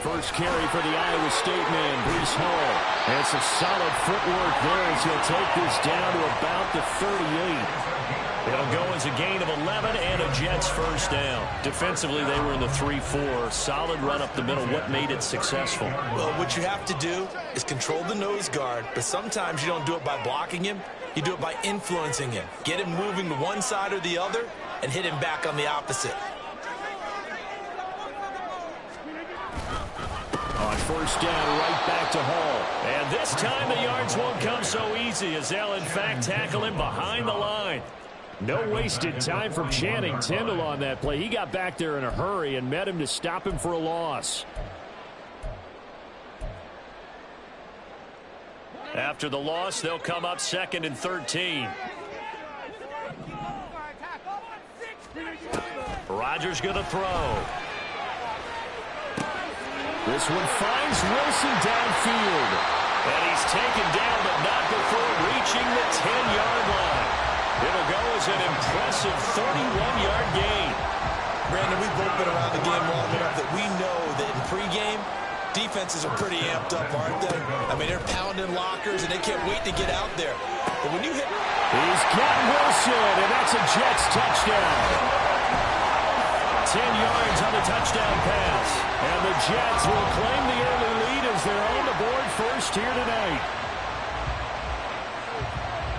First carry for the Iowa State man, Breece Hall. And some solid footwork there as he'll take this down to about the 38. It'll go as a gain of 11 and a Jets first down. Defensively, they were in the 3-4. Solid run up the middle. What made it successful? Well, what you have to do is control the nose guard, but sometimes you don't do it by blocking him. You do it by influencing him. Get him moving to one side or the other and hit him back on the opposite. On first down, right back to Hall. And this time the yards won't come so easy as they'll, in fact, tackle him behind the line. No wasted time from Channing Tindall on that play. He got back there in a hurry and met him to stop him for a loss. After the loss, they'll come up 2nd and 13. Rodgers going to throw. This one finds Wilson downfield. And he's taken down, but not before reaching the 10-yard line. It'll go as an impressive 31-yard gain. Brandon, we've both been around the game long enough that we know that in pregame, defenses are pretty amped up, aren't they? I mean, they're pounding lockers, and they can't wait to get out there. But when you hit... He's got Wilson, and that's a Jets touchdown. 10 yards on the touchdown pass. And the Jets will claim the early lead as they're on the board first here tonight.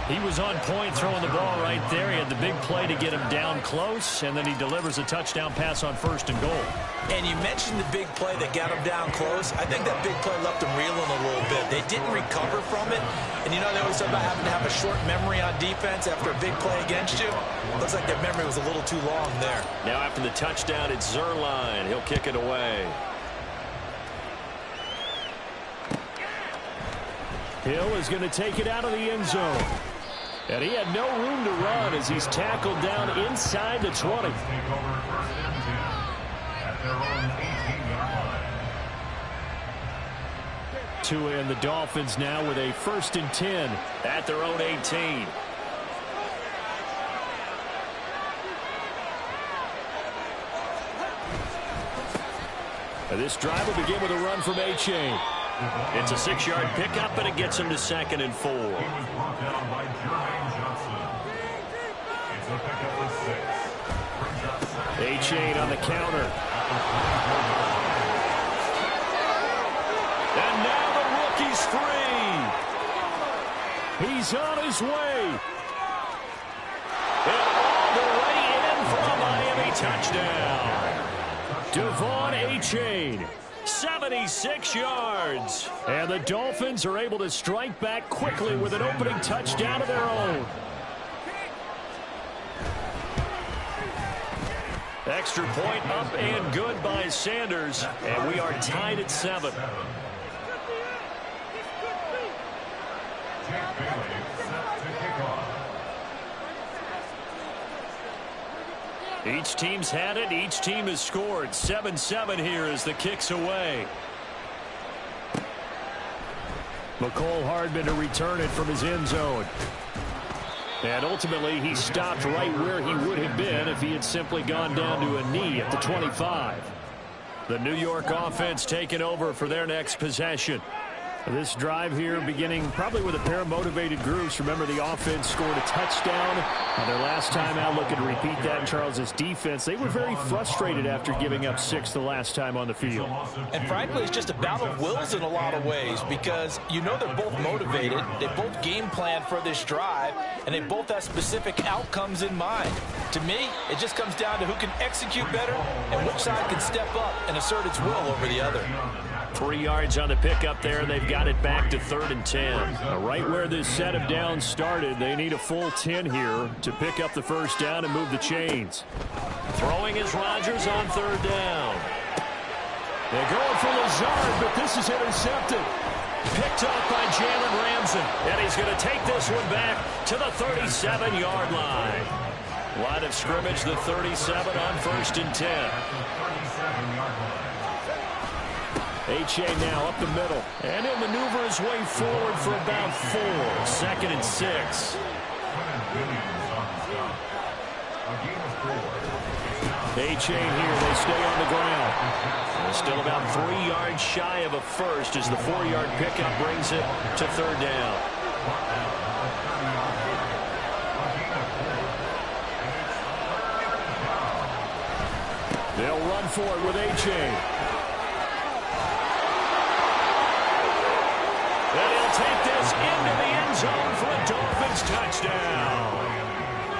He was on point throwing the ball right there. He had the big play to get him down close, and then he delivers a touchdown pass on 1st and goal. And you mentioned the big play that got him down close. I think that big play left him reeling a little bit. They didn't recover from it. And you know, they always talk about having to have a short memory on defense after a big play against you. Looks like their memory was a little too long there. Now after the touchdown, it's Zuerlein. He'll kick it away. Hill is going to take it out of the end zone. And he had no room to run as he's tackled down inside the 20. Tua and the Dolphins now with a 1st and 10 at their own 18. This drive will begin with a run from Achane. It's a 6-yard pickup, and it gets him to 2nd and 4. Achane on the counter. And now the rookie's free. He's on his way. And all the way in for a Miami touchdown. Devon Achane. 76 yards. And the Dolphins are able to strike back quickly with an opening touchdown of their own. Extra point up and good by Sanders. And we are tied at 7. Each team's had it. Each team has scored. 7-7 here as the kick's away. McCole Hardman to return it from his end zone. And ultimately, he stopped right where he would have been if he had simply gone down to a knee at the 25. The New York offense taking over for their next possession. This drive here beginning probably with a pair of motivated groups. Remember, the offense scored a touchdown on their last time out. Looking to repeat that in Charles's defense. They were very frustrated after giving up 6 the last time on the field. And frankly, it's just a battle of wills in a lot of ways because you know they're both motivated. They both game plan for this drive, and they both have specific outcomes in mind. To me, it just comes down to who can execute better and which side can step up and assert its will over the other. 3 yards on the pickup there. They've got it back to 3rd and 10. Right where this set of downs started, they need a full 10 here to pick up the first down and move the chains. Throwing is Rodgers on 3rd down. They're going for Lazard, but this is intercepted. Picked off by Jalen Ramsey. And he's going to take this one back to the 37-yard line. Line of scrimmage, the 37 on 1st and 10. Achane now up the middle. And he'll maneuver his way forward for about 4. 2nd and 6. A-Chain here. They stay on the ground. They're still about 3 yards shy of a first as the 4-yard pickup brings it to third down. They'll run for it with A-Chain. And he'll take this into the end zone for a Dolphins touchdown.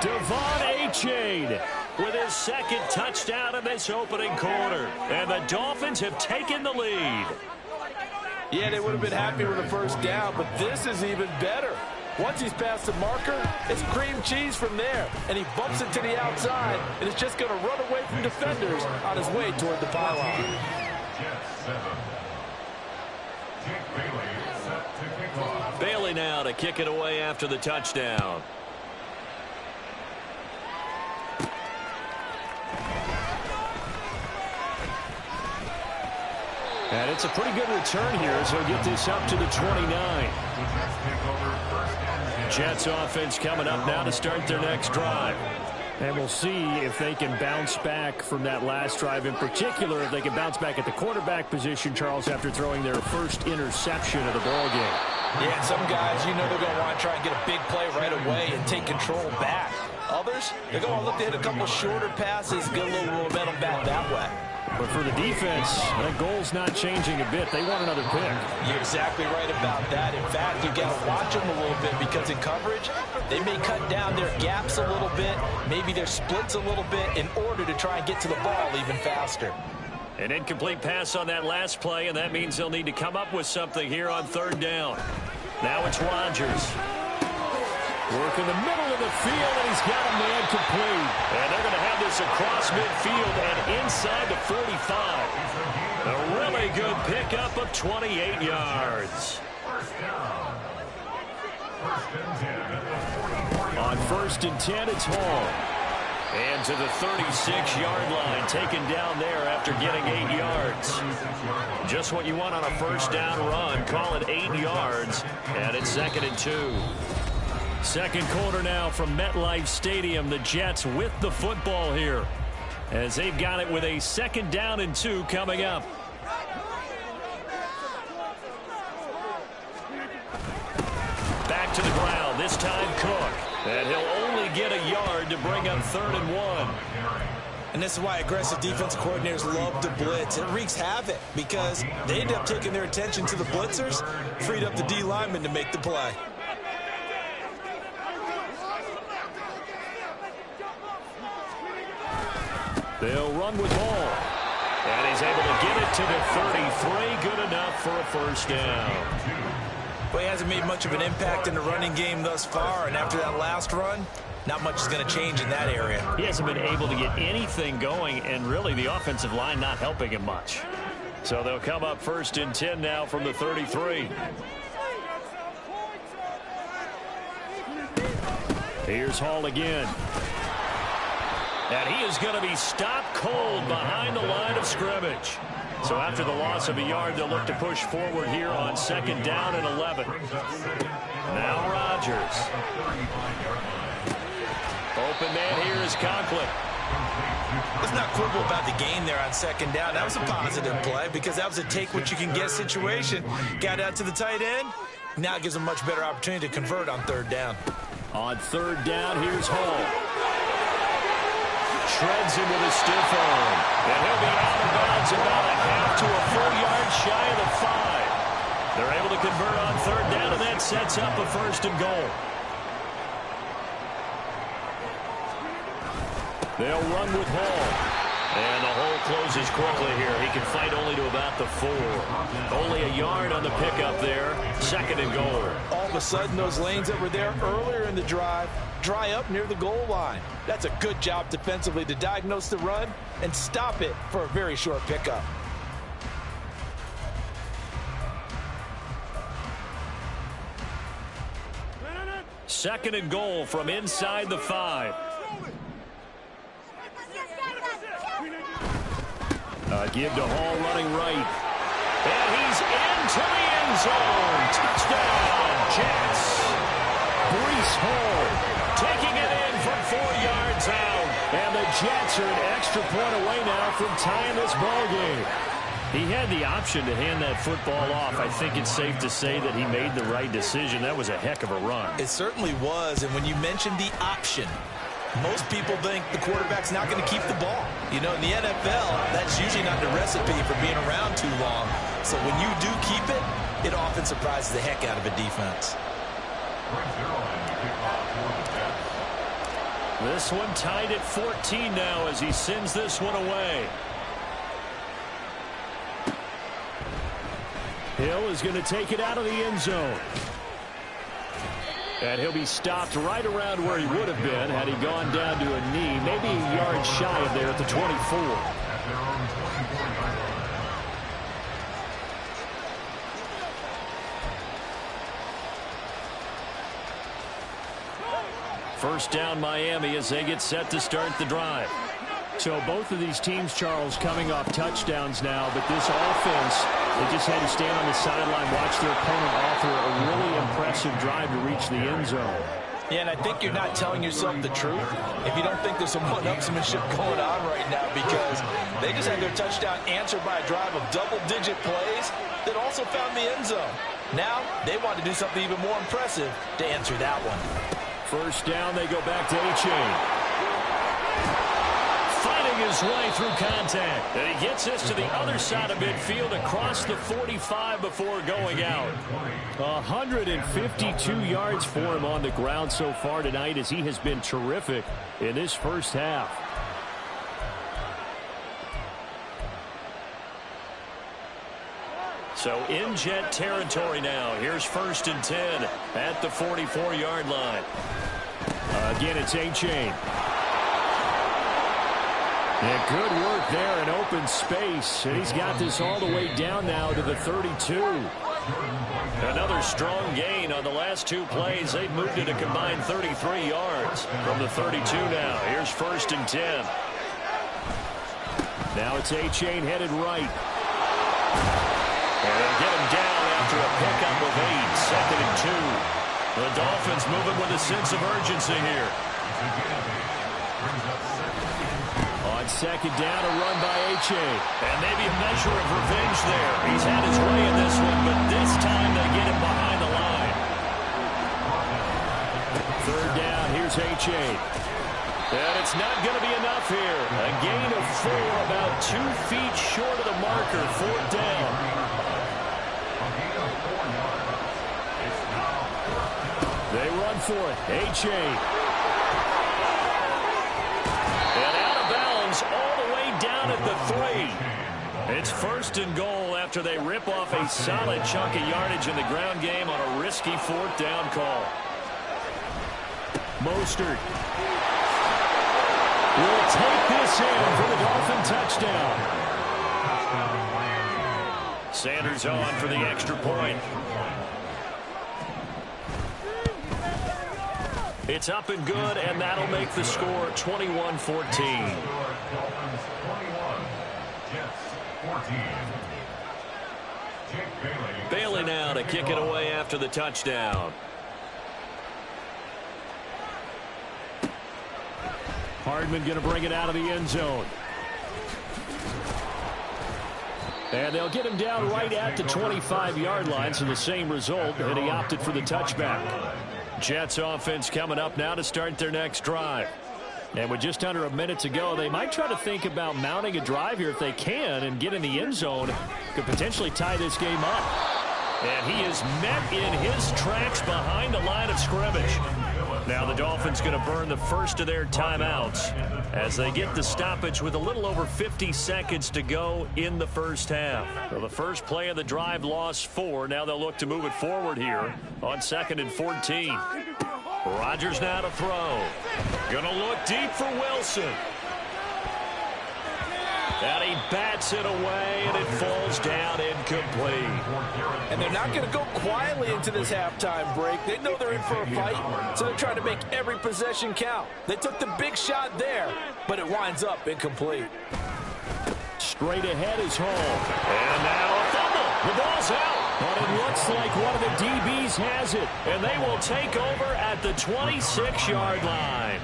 Devon A-Chain with his second touchdown in this opening quarter. And the Dolphins have taken the lead. Yeah, they would have been happy with a first down, but this is even better. Once he's past the marker, it's cream cheese from there. And he bumps it to the outside, and it's just going to run away from defenders on his way toward the pylon. Bailey now to kick it away after the touchdown. And it's a pretty good return here as he'll get this up to the 29. Jets offense coming up now to start their next drive. And we'll see if they can bounce back from that last drive. In particular, if they can bounce back at the quarterback position, Charles, after throwing their first interception of the ball game. Yeah, some guys, you know they're going to want to try and get a big play right away and take control back. Others, they're going to look to hit a couple shorter passes, get a little momentum back that way. But for the defense, that goal's not changing a bit. They want another pick. You're exactly right about that. In fact, you got to watch them a little bit because in coverage, they may cut down their gaps a little bit, maybe their splits a little bit in order to try and get to the ball even faster. An incomplete pass on that last play, and that means they'll need to come up with something here on third down. Now it's Rodgers. Work in the middle of the field, and he's got a man complete. And they're going to have this across midfield and inside the 45. A really good pickup of 28 yards. On 1st and 10, it's Hall. And to the 36-yard line, taken down there after getting 8 yards. Just what you want on a first down run. Call it 8 yards, and it's 2nd and 2. Second quarter now from MetLife Stadium. The Jets with the football here as they've got it with a 2nd down and 2 coming up. Back to the ground, this time Cook. And he'll only get a yard to bring up 3rd and 1. And this is why aggressive defense coordinators love to blitz. It wreaks havoc because they end up taking their attention to the blitzers, freed up the D lineman to make the play. They'll run with Hall. And he's able to get it to the 33. Good enough for a first down. Well, he hasn't made much of an impact in the running game thus far, and after that last run, not much is going to change in that area. He hasn't been able to get anything going, and really the offensive line not helping him much. So they'll come up 1st and 10 now from the 33. Here's Hall again. And he is going to be stopped cold behind the line of scrimmage. So after the loss of a yard, they'll look to push forward here on 2nd down and 11. Now Rodgers. Open man here is Conklin. Let's not quibble about the gain there on 2nd down. That was a positive play because that was a take-what-you-can-get situation. Got out to the tight end. Now it gives them a much better opportunity to convert on 3rd down. On 3rd down, here's Hall. Shreds him with a stiff arm. And he'll be out of bounds about a half to a full yard shy of the 5. They're able to convert on 3rd down, and that sets up a 1st and goal. They'll run with Hall. And the hole closes quickly here. He can fight only to about the 4. Only a yard on the pickup there. 2nd and goal. All of a sudden, those lanes that were there earlier in the drive dry up near the goal line. That's a good job defensively to diagnose the run and stop it for a very short pickup. Second and goal from inside the 5. Give to Hall running right. And he's into the end zone. Touchdown, Jets. Breece Hall taking it in from yards out. And the Jets are an extra point away now from tying this ball game. He had the option to hand that football off. I think it's safe to say that he made the right decision. That was a heck of a run. It certainly was, and when you mentioned the option, most people think the quarterback's not going to keep the ball. You know, in the NFL, that's usually not the recipe for being around too long. So when you do keep it, it often surprises the heck out of a defense. This one tied at 14 now as he sends this one away. Hill is going to take it out of the end zone. And he'll be stopped right around where he would have been had he gone down to a knee, maybe a yard shy of there at the 24. First down Miami as they get set to start the drive. So both of these teams, Charles, coming off touchdowns now, but this offense, they just had to stand on the sideline, watch their opponent author a really impressive drive to reach the end zone. Yeah, and I think you're not telling yourself the truth if you don't think there's some one-upsmanship going on right now, because they just had their touchdown answered by a drive of double-digit plays that also found the end zone. Now they want to do something even more impressive to answer that one. First down, they go back to Achane. Fighting his way through contact. And he gets this to the other side of midfield across the 45 before going out. 152 yards for him on the ground so far tonight, as he has been terrific in this first half. So in Jet territory now. Here's 1st and 10 at the 44-yard line. Again, it's Achane. And good work there in open space. And he's got this all the way down now to the 32. Another strong gain on the last two plays. They've moved it a combined 33 yards from the 32 now. Here's 1st and 10. Now it's Achane headed right. And they'll get him down after a pickup of 8. 2nd and 2. The Dolphins moving with a sense of urgency here. On 2nd down, a run by Achane. And maybe a measure of revenge there. He's had his way in this one, but this time they get him behind the line. 3rd down, here's Achane. And it's not going to be enough here. A gain of 4, about 2 feet short of the marker. 4th down. They run for it. Achane. And out of bounds all the way down at the 3. It's 1st and goal after they rip off a solid chunk of yardage in the ground game on a risky 4th down call. Mostert will take this in for the Dolphin touchdown. Sanders on for the extra point. It's up and good, and that'll make the score 21-14. Bailey now to kick it away after the touchdown. Hardman going to bring it out of the end zone. And they'll get him down right at the 25-yard line, so the same result, and he opted for the touchback. Jets offense coming up now to start their next drive. And with just under a minute to go, they might try to think about mounting a drive here if they can and get in the end zone. Could potentially tie this game up. And he is met in his tracks behind the line of scrimmage. Now the Dolphins going to burn the first of their timeouts as they get the stoppage with a little over 50 seconds to go in the first half. So the first play of the drive lost 4. Now they'll look to move it forward here on 2nd and 14. Rodgers now to throw. Going to look deep for Wilson. And he bats it away, and it falls down incomplete. And they're not going to go quietly into this halftime break. They know they're in for a fight, so they're trying to make every possession count. They took the big shot there, but it winds up incomplete. Straight ahead is Hall. And now a fumble. The ball's out. But it looks like one of the DBs has it. And they will take over at the 26-yard line.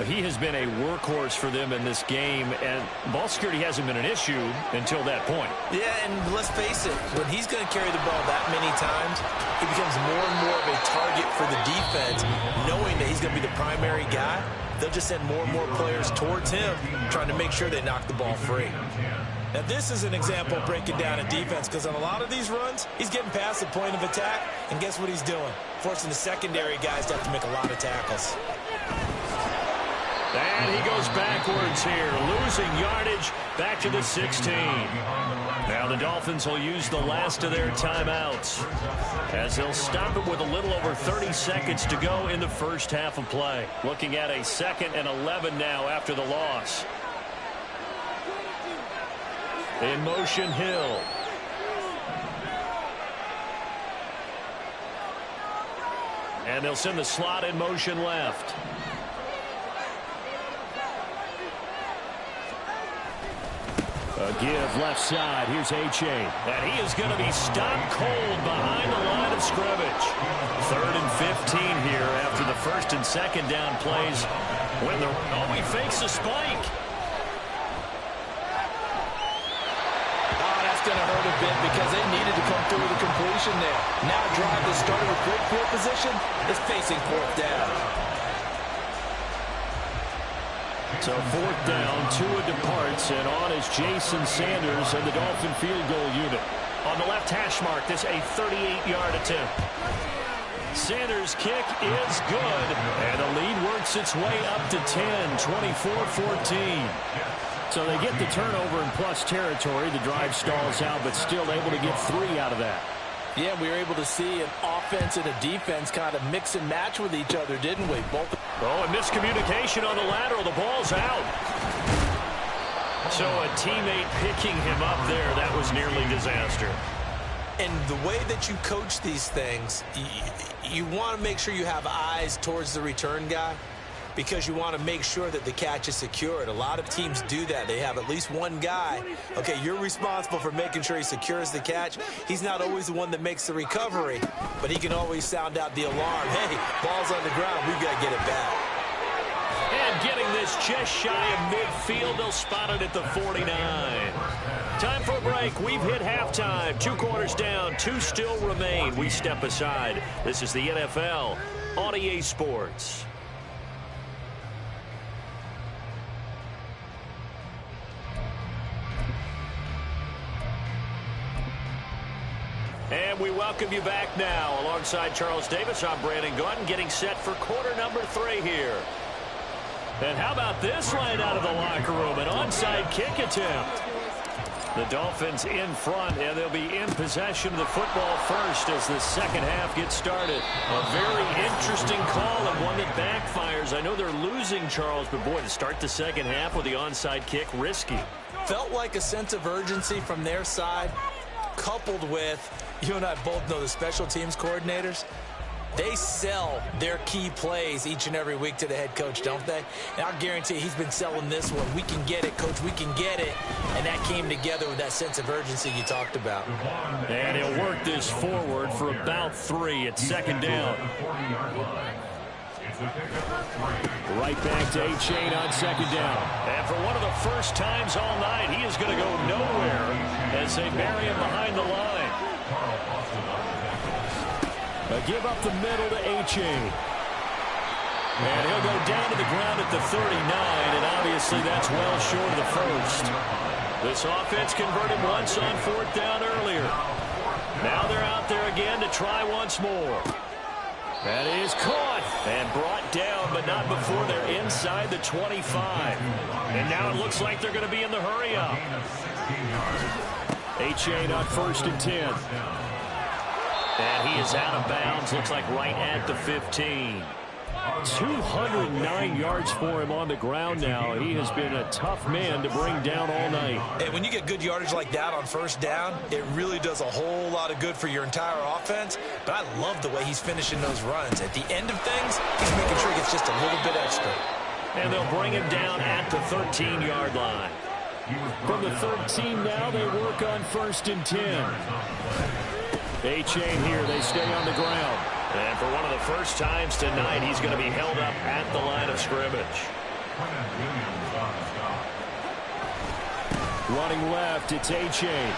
He has been a workhorse for them in this game, and ball security hasn't been an issue until that point. Yeah, and let's face it, when he's going to carry the ball that many times, he becomes more and more of a target for the defense, knowing that he's going to be the primary guy. They'll just send more and more players towards him, trying to make sure they knock the ball free. Now, this is an example of breaking down a defense, because on a lot of these runs, he's getting past the point of attack, and guess what he's doing? Forcing the secondary guys to have to make a lot of tackles. And he goes backwards here, losing yardage back to the 16. Now the Dolphins will use the last of their timeouts, as they'll stop it with a little over 30 seconds to go in the first half of play. Looking at a 2nd and 11 now after the loss. In motion, Hill. And they'll send the slot in motion left. A give left side. Here's H.A. And he is going to be stopped cold behind the line of scrimmage. 3rd and 15 here after the 1st and 2nd down plays. He fakes a spike. Going to hurt a bit because they needed to come through with a completion there. Now a drive that started with great field position is facing 4th down. So 4th down, Tua departs, and on is Jason Sanders and the Dolphin field goal unit. On the left hash mark, this a 38-yard attempt. Sanders' kick is good, and the lead works its way up to 10, 24-14. So they get the turnover in plus territory. The drive stalls out, but still able to get 3 out of that. Yeah, we were able to see an offense and a defense kind of mix and match with each other, didn't we? Oh, and miscommunication on the lateral. The ball's out. So a teammate picking him up there, that was nearly disaster. And the way that you coach these things, you want to make sure you have eyes towards the return guy, because you want to make sure that the catch is secured. A lot of teams do that. They have at least one guy. Okay, you're responsible for making sure he secures the catch. He's not always the one that makes the recovery, but he can always sound out the alarm. Hey, ball's on the ground. We've got to get it back. And getting this just shy of midfield. They'll spot it at the 49. Time for a break. We've hit halftime. 2 quarters down. 2 still remain. We step aside. This is the NFL on EA Sports. And we welcome you back now. Alongside Charles Davis, I'm Brandon Gaudin, getting set for quarter number 3 here. And how about this right out of the locker room? An onside kick attempt. The Dolphins in front, and they'll be in possession of the football first as the second half gets started. A very interesting call and one that backfires. I know they're losing, Charles, but boy, to start the second half with the onside kick, risky. Felt like a sense of urgency from their side, coupled with, you and I both know the special teams coordinators, they sell their key plays each and every week to the head coach, don't they? And I guarantee he's been selling this one. We can get it, coach, we can get it. And that came together with that sense of urgency you talked about. And he'll work this forward for about 3 at 2nd down. Right back to A-Chain on 2nd down. And for one of the first times all night, he is going to go nowhere as they bury him behind the line. A give up the middle to A-Chain. And he'll go down to the ground at the 39, and obviously that's well short of the first. This offense converted once on 4th down earlier. Now they're out there again to try once more. That is caught and brought down, but not before they're inside the 25. And now it looks like they're going to be in the hurry-up. A-Chain on 1st and 10. And he is out of bounds, looks like right at the 15. 209 yards for him on the ground now. He has been a tough man to bring down all night. And when you get good yardage like that on 1st down, it really does a whole lot of good for your entire offense. But I love the way he's finishing those runs. At the end of things, he's making sure he gets just a little bit extra. And they'll bring him down at the 13-yard line. From the 13 now, they work on 1st and 10. A-Chain here, they stay on the ground. And for one of the first times tonight, he's going to be held up at the line of scrimmage. Running left, it's A-Chain.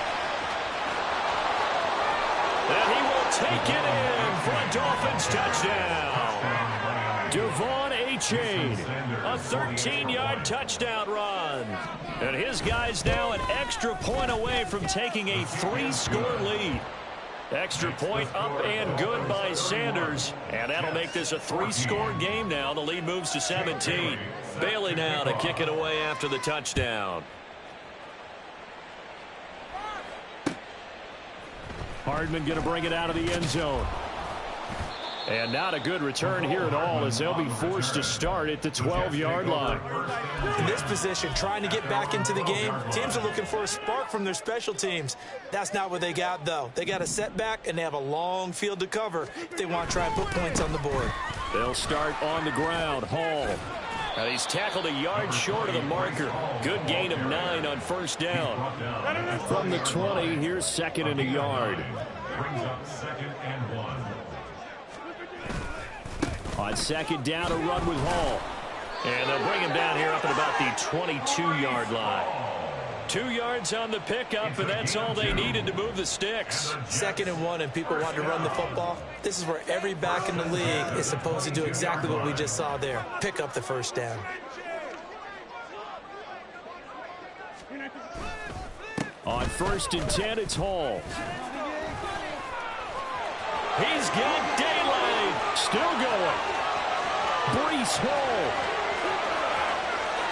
And he will take it in for a Dolphins touchdown. Devon A-Chain, a 13-yard touchdown run. And his guy's now an extra point away from taking a 3-score lead. Extra point up and good by Sanders. And that'll make this a 3-score game now. The lead moves to 17. Bailey now to kick it away after the touchdown. Hardman going to bring it out of the end zone. And not a good return here at all as they'll be forced to start at the 12-yard line. In this position, trying to get back into the game, teams are looking for a spark from their special teams. That's not what they got, though. They got a setback, and they have a long field to cover if they want to try and put points on the board. They'll start on the ground. Hall. And he's tackled a yard short of the marker. Good gain of 9 on first down. From the 20, here's second and a yard. Brings up second and 1. On second down, a run with Hall. And they'll bring him down here up at about the 22-yard line. 2 yards on the pickup, and that's all they needed to move the sticks. Second and 1, and people want to run the football. This is where every back in the league is supposed to do exactly what we just saw there. Pick up the first down. On first and 10, it's Hall. He's got daylight. Still going. Breece Hall.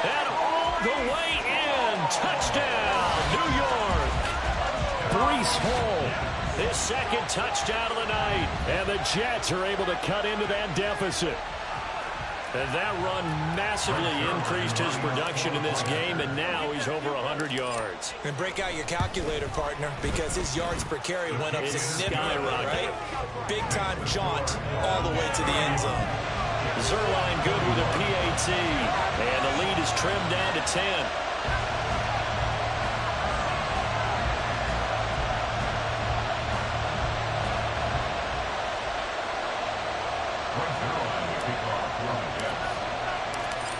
And all the way in. Touchdown, New York. Breece Hall. His second touchdown of the night. And the Jets are able to cut into that deficit. And that run massively increased his production in this game, and now he's over 100 yards. And break out your calculator, partner, because his yards per carry went up significantly, right? Big-time jaunt all the way to the end zone. Zuerlein good with a PAT, and the lead is trimmed down to 10.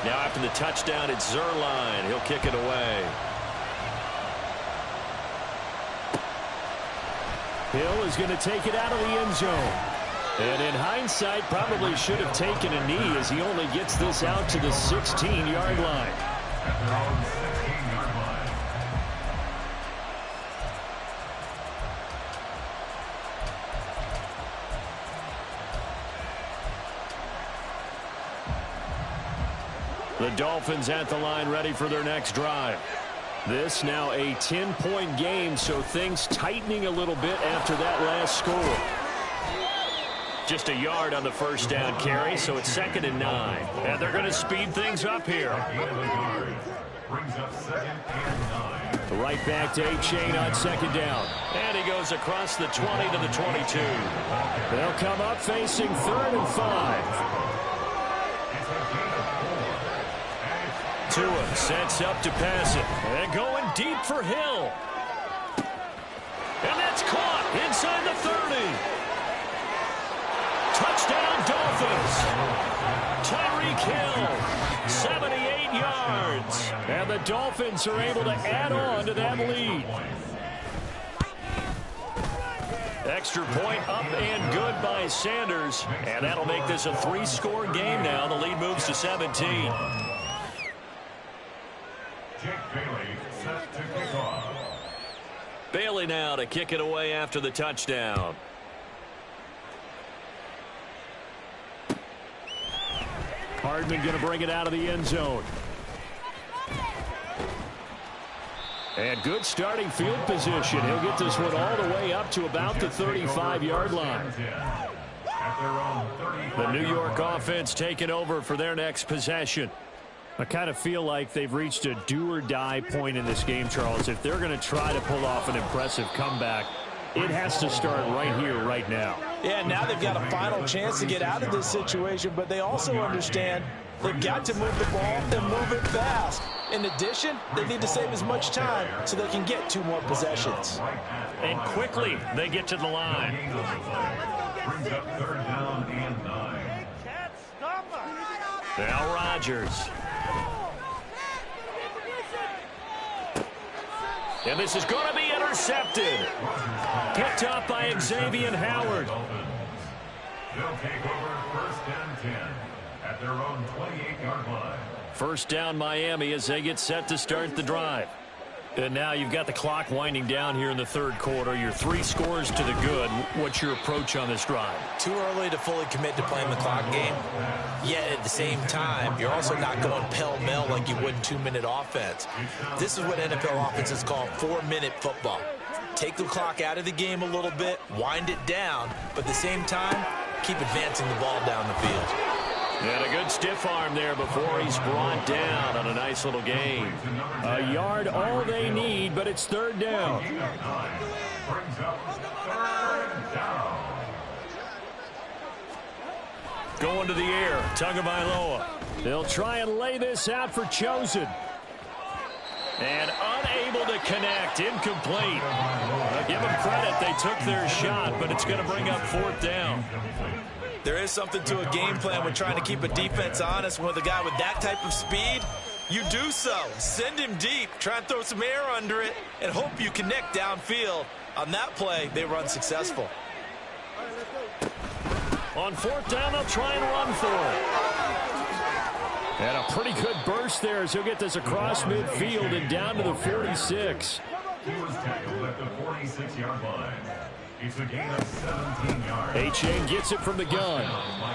Now after the touchdown, it's Zuerlein. He'll kick it away. Hill is going to take it out of the end zone. And in hindsight, probably should have taken a knee as he only gets this out to the 16-yard line. At their own 16-yard line. The Dolphins at the line ready for their next drive. This now a 10-point game, so things tightening a little bit after that last score. Just a yard on the first down carry, so it's second and 9. And they're going to speed things up here. Brings up second and 9. Right back to A-Chain on second down. And he goes across the 20 to the 22. They'll come up facing third and 5. Tua sets up to pass it. And going deep for Hill. And that's caught inside the 30. Touchdown Dolphins. Tyreek Hill, 78 yards. And the Dolphins are able to add on to that lead. Extra point up and good by Sanders. And that'll make this a 3-score game now. The lead moves to 17. Jake Bailey set to kick off. Bailey now to kick it away after the touchdown. Hardman going to bring it out of the end zone. And good starting field position. He'll get this one all the way up to about the 35-yard line. The New York offense taking over for their next possession. I kind of feel like they've reached a do-or-die point in this game, Charles. If they're going to try to pull off an impressive comeback, it has to start right here, right now. Yeah, now they've got a final chance to get out of this situation, but they also understand they've got to move the ball and move it fast. In addition, they need to save as much time so they can get 2 more possessions. And quickly, they get to the line. Brings up third down and 9. Now Rodgers. And this is going to be intercepted. Picked up by Xavier Howard. They'll take over 1st and 10 at their own 28-yard line. First down Miami as they get set to start the drive. And now you've got the clock winding down here in the third quarter. Your 3 scores to the good. What's your approach on this drive? Too early to fully commit to playing the clock game. Yet at the same time, you're also not going pell-mell like you would in 2-minute offense. This is what NFL offenses call 4-minute football. Take the clock out of the game a little bit, wind it down, but at the same time, keep advancing the ball down the field. And a good stiff arm there before he's brought down on a nice little gain. A yard all they need, but it's third down. Brings up 3rd down. Going to the air, Tagovailoa. They'll try and lay this out for Chosen. And unable to connect, incomplete. Give them credit, they took their shot, but it's going to bring up 4th down. There is something to a game plan when trying to keep a defense honest. With a guy with that type of speed, you do so. Send him deep, try and throw some air under it, and hope you connect downfield. On that play, they run successful. On 4th down, they'll try and run for it. And a pretty good burst there as he'll get this across midfield and down to the 46. He was tackled at the 46-yard line. It's a gain of 17 yards. Achane gets it from the gun.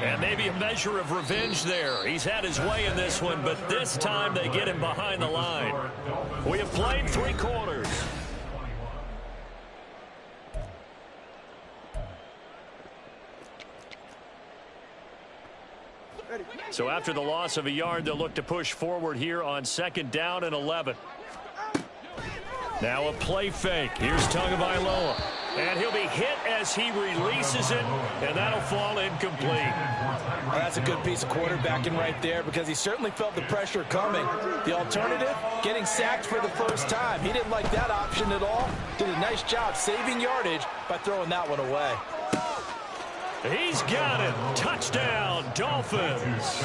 And maybe a measure of revenge there. He's had his way in this one, but this time they get him behind the line. We have played 3 quarters. So after the loss of a yard, they'll look to push forward here on 2nd down and 11. Now a play fake. Here's Tagovailoa. And he'll be hit as he releases it, and that'll fall incomplete. Well, that's a good piece of quarterbacking right there because he certainly felt the pressure coming. The alternative, getting sacked for the first time. He didn't like that option at all. Did a nice job saving yardage by throwing that one away. He's got it. Touchdown, Dolphins.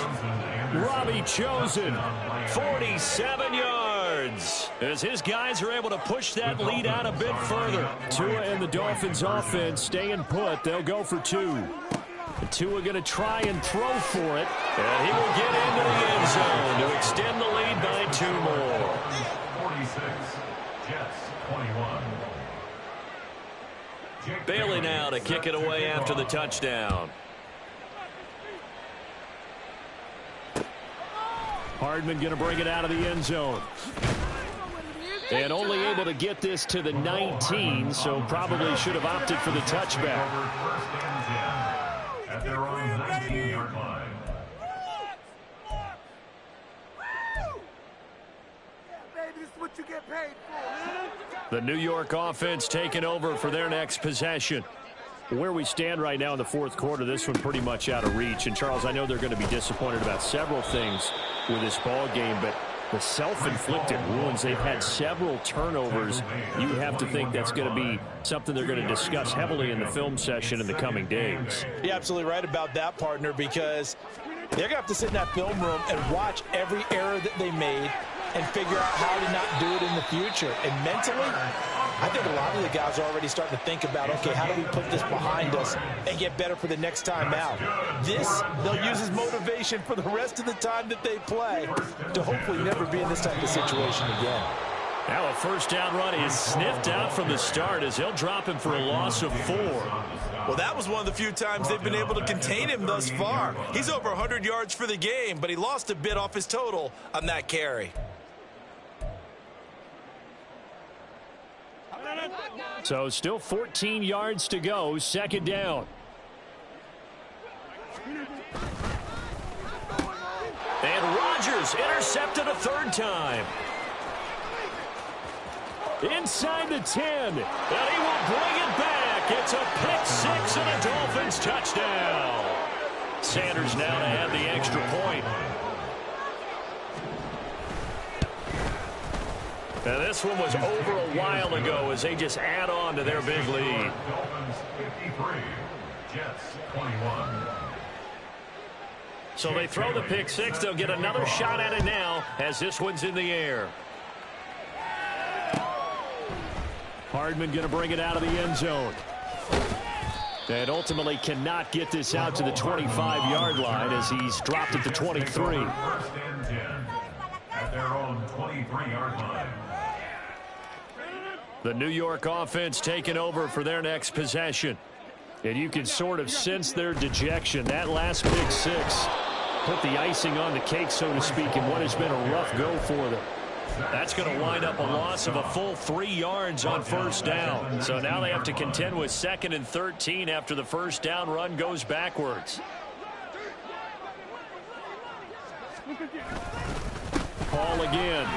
Robbie Chosen, 47 yards. As his guys are able to push that lead out a bit further. Tua and the Dolphins offense staying put. They'll go for 2. Tua going to try and throw for it. And he will get into the end zone to extend the lead by 2 more. 46, Jets 21. Bailey now to kick it away after the touchdown. Hardman going to bring it out of the end zone. And only able to get this to the 19, so probably should have opted for the touchback. First and 10 at their own 19-yard line. Baby, this is what you get paid for. The New York offense taking over for their next possession. Where we stand right now in the 4th quarter, this one pretty much out of reach. And, Charles, I know they're going to be disappointed about several things with this ball game, but the self-inflicted wounds, they've had several turnovers. You have to think that's going to be something they're going to discuss heavily in the film session in the coming days. You're absolutely right about that, partner, because they're going to have to sit in that film room and watch every error that they made and figure out how to not do it in the future. And mentally, I think a lot of the guys are already starting to think about, okay, how do we put this behind us and get better for the next time out? This, they'll use as motivation for the rest of the time that they play to hopefully never be in this type of situation again. Now a first down run is sniffed out from the start as they'll drop him for a loss of 4. Well, that was one of the few times they've been able to contain him thus far. He's over 100 yards for the game, but he lost a bit off his total on that carry. So still 14 yards to go, 2nd down. And Rodgers intercepted a 3rd time. Inside the 10, and he will bring it back. It's a pick 6 and a Dolphins touchdown. Sanders now to add the extra point. Now this one was over a while ago as they just add on to their big lead. Dolphins 53, Jets 21. So they throw the pick 6. They'll get another shot at it now as this one's in the air. Hardman going to bring it out of the end zone. And ultimately cannot get this out to the 25-yard line as he's dropped at the 23. First and 10 at their own 23-yard line. The New York offense taking over for their next possession. And you can sort of sense their dejection. That last pick six put the icing on the cake, so to speak, in what has been a rough go for them. That's going to wind up a loss of a full 3 yards on first down. So now they have to contend with 2nd and 13 after the first down run goes backwards. Paul again.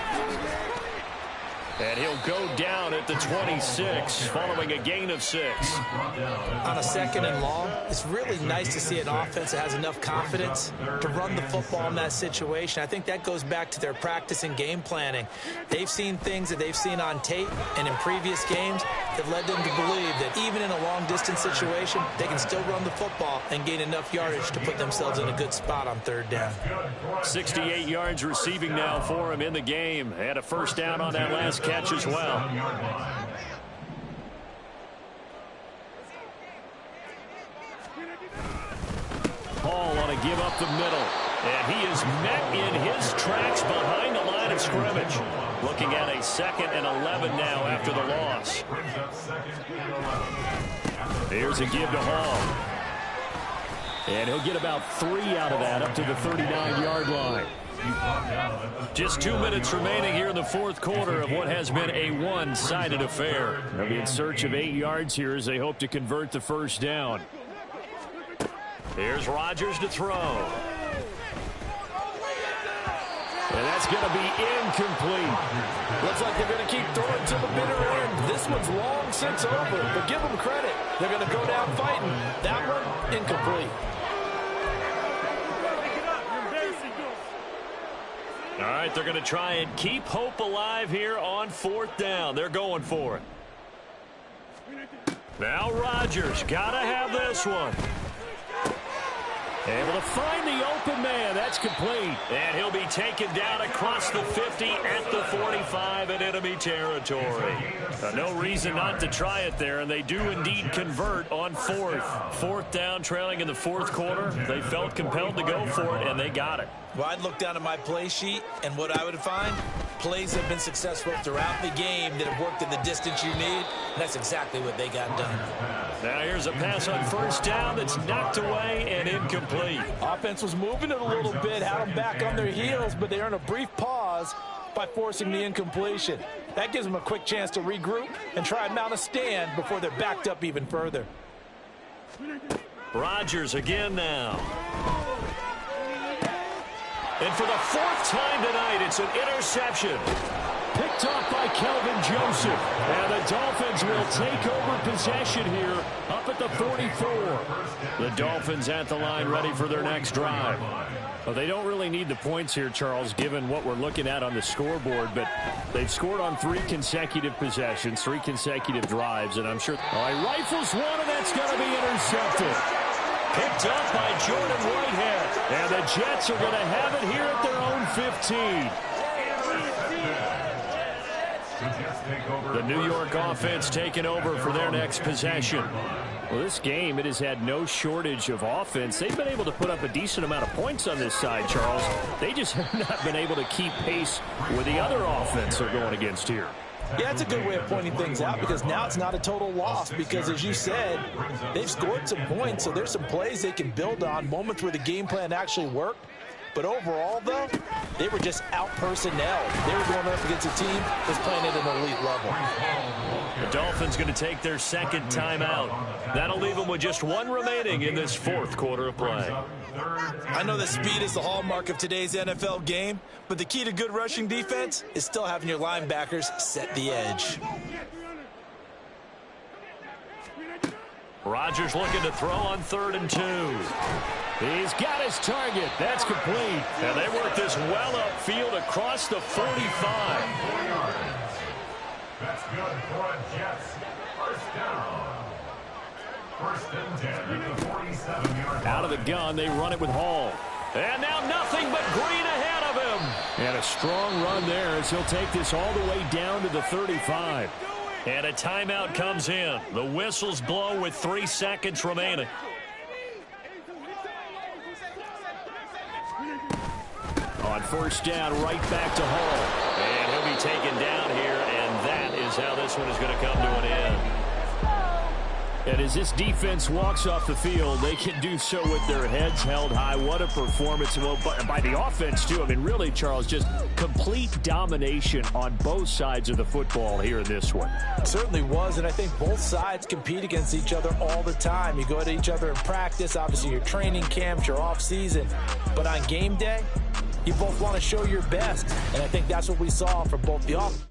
And he'll go down at the 26 following a gain of 6. On a 2nd and long, it's really nice to see an offense that has enough confidence to run the football in that situation. I think that goes back to their practice and game planning. They've seen things that they've seen on tape and in previous games that led them to believe that even in a long-distance situation, they can still run the football and gain enough yardage to put themselves in a good spot on 3rd down. 68 yards receiving now for him in the game. Had a first down on that last catch as well. Paul on a give up the middle. And he is met in his tracks behind the line of scrimmage. Looking at a 2nd and 11 now after the loss. Here's a give to Hall. And he'll get about 3 out of that up to the 39-yard line. Just 2 minutes remaining here in the 4th quarter of what has been a one-sided affair. They'll be in search of 8 yards here as they hope to convert the first down. Here's Rodgers to throw. And that's going to be incomplete. Looks like they're going to keep throwing to the bitter end. This one's long since over, but give them credit. They're going to go down fighting. That one, incomplete. All right, they're going to try and keep hope alive here on 4th down. They're going for it. Now Rodgers, got to have this one. Able to find the open man. That's complete. And he'll be taken down across the 50 at the 45 in enemy territory. No reason not to try it there, and they do indeed convert on 4th. 4th down, trailing in the 4th quarter. They felt compelled to go for it, and they got it. Well, I'd look down at my play sheet, and what I would find, plays have been successful throughout the game that have worked in the distance you need, and that's exactly what they got done. Now here's a pass on first down that's knocked away and incomplete. Offense was moving it a little bit, had them back on their heels, but they earned a brief pause by forcing the incompletion. That gives them a quick chance to regroup and try and mount a stand before they're backed up even further. Rodgers again now. And for the 4th time tonight, it's an interception. Picked off by Kelvin Joseph. And the Dolphins will take over possession here up at the 44. The Dolphins at the line ready for their next drive. Well, they don't really need the points here, Charles, given what we're looking at on the scoreboard. But they've scored on 3 consecutive possessions, 3 consecutive drives. And I'm sure rifles one, and that's going to be intercepted. Picked up by Jordan Whitehead. And the Jets are going to have it here at their own 15. The New York offense taking over for their next possession. Well, this game, it has had no shortage of offense. They've been able to put up a decent amount of points on this side, Charles. They just have not been able to keep pace with the other offense they're going against here. Yeah, that's a good way of pointing things out because now it's not a total loss because, as you said, they've scored some points, so there's some plays they can build on, moments where the game plan actually worked. But overall, though, they were just out-personnel. They were going up against a team that's playing at an elite level. The Dolphins going to take their 2nd timeout. That'll leave them with just 1 remaining in this 4th quarter of play. I know that speed is the hallmark of today's NFL game, but the key to good rushing defense is still having your linebackers set the edge. Rodgers looking to throw on 3rd and 2. He's got his target. That's complete. And they work this well upfield across the 45. That's good for a Jets. First down. 1st and 10 at the 47-yard line. Out of the gun, they run it with Hall. And now nothing but green ahead of him. And a strong run there as he'll take this all the way down to the 35. And a timeout comes in. The whistles blow with 3 seconds remaining. On first down, right back to Hall. And he'll be taken down here, and that is how this one is going to come to an end. And as this defense walks off the field, they can do so with their heads held high. What a performance. Well, by the offense, too. I mean, really, Charles, just complete domination on both sides of the football here in this one. It certainly was, and I think both sides compete against each other all the time. You go at each other in practice, obviously your training camps, your off-season. But on game day, you both want to show your best, and I think that's what we saw from both the offense.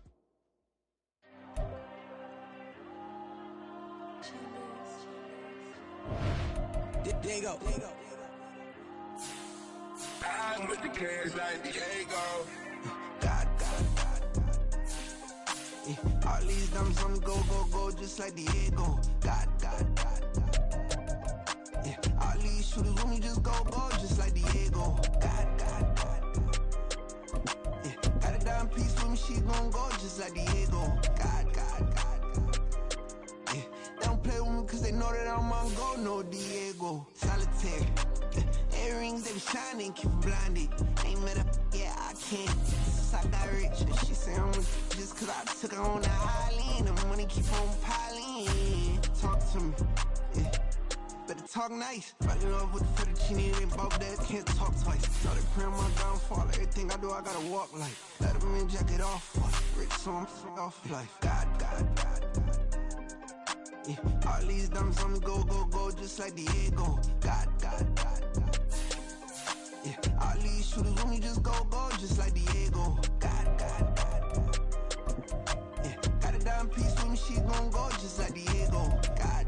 Diego. I'm with the cash like Diego. God. All these numbers on the go, just like Diego. God. Yeah, all these shooters on me just go, just like Diego. God. Yeah, got a dime piece with me, she gon' go just like Diego. God. Yeah, they don't play with me cause they know that I'm on go, no Diego. Solitaire. Earrings, they be shining, keep blinded. Ain't met up, yeah, I can't. Since I got rich, she say I'm rich just cause I took her on the island. The money keep on piling. Talk to me, yeah. Better talk nice. Fall in love with the fettuccine, they both days can't talk twice. Now they praying my downfall. Everything I do, I gotta walk like. Let them in jacket off. Rich, so I'm off life. God. Yeah, all these diamonds on me go, just like Diego. God. Yeah, all these shooters on me just go, just like Diego. God. Yeah, got a dime piece with me, she gon' go just like Diego. God.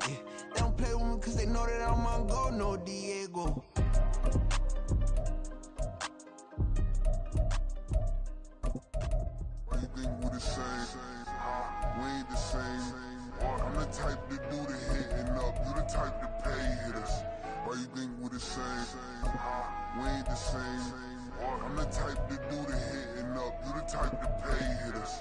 Yeah, they don't play with me cause they know that I'm on go, no Diego. Why you think we the same? We ain't the same. I'm the type to do the hitting up. You the type to pay hitters. Why you think we the same? We ain't the same. I'm the type to do the hitting up. You the type to pay hitters.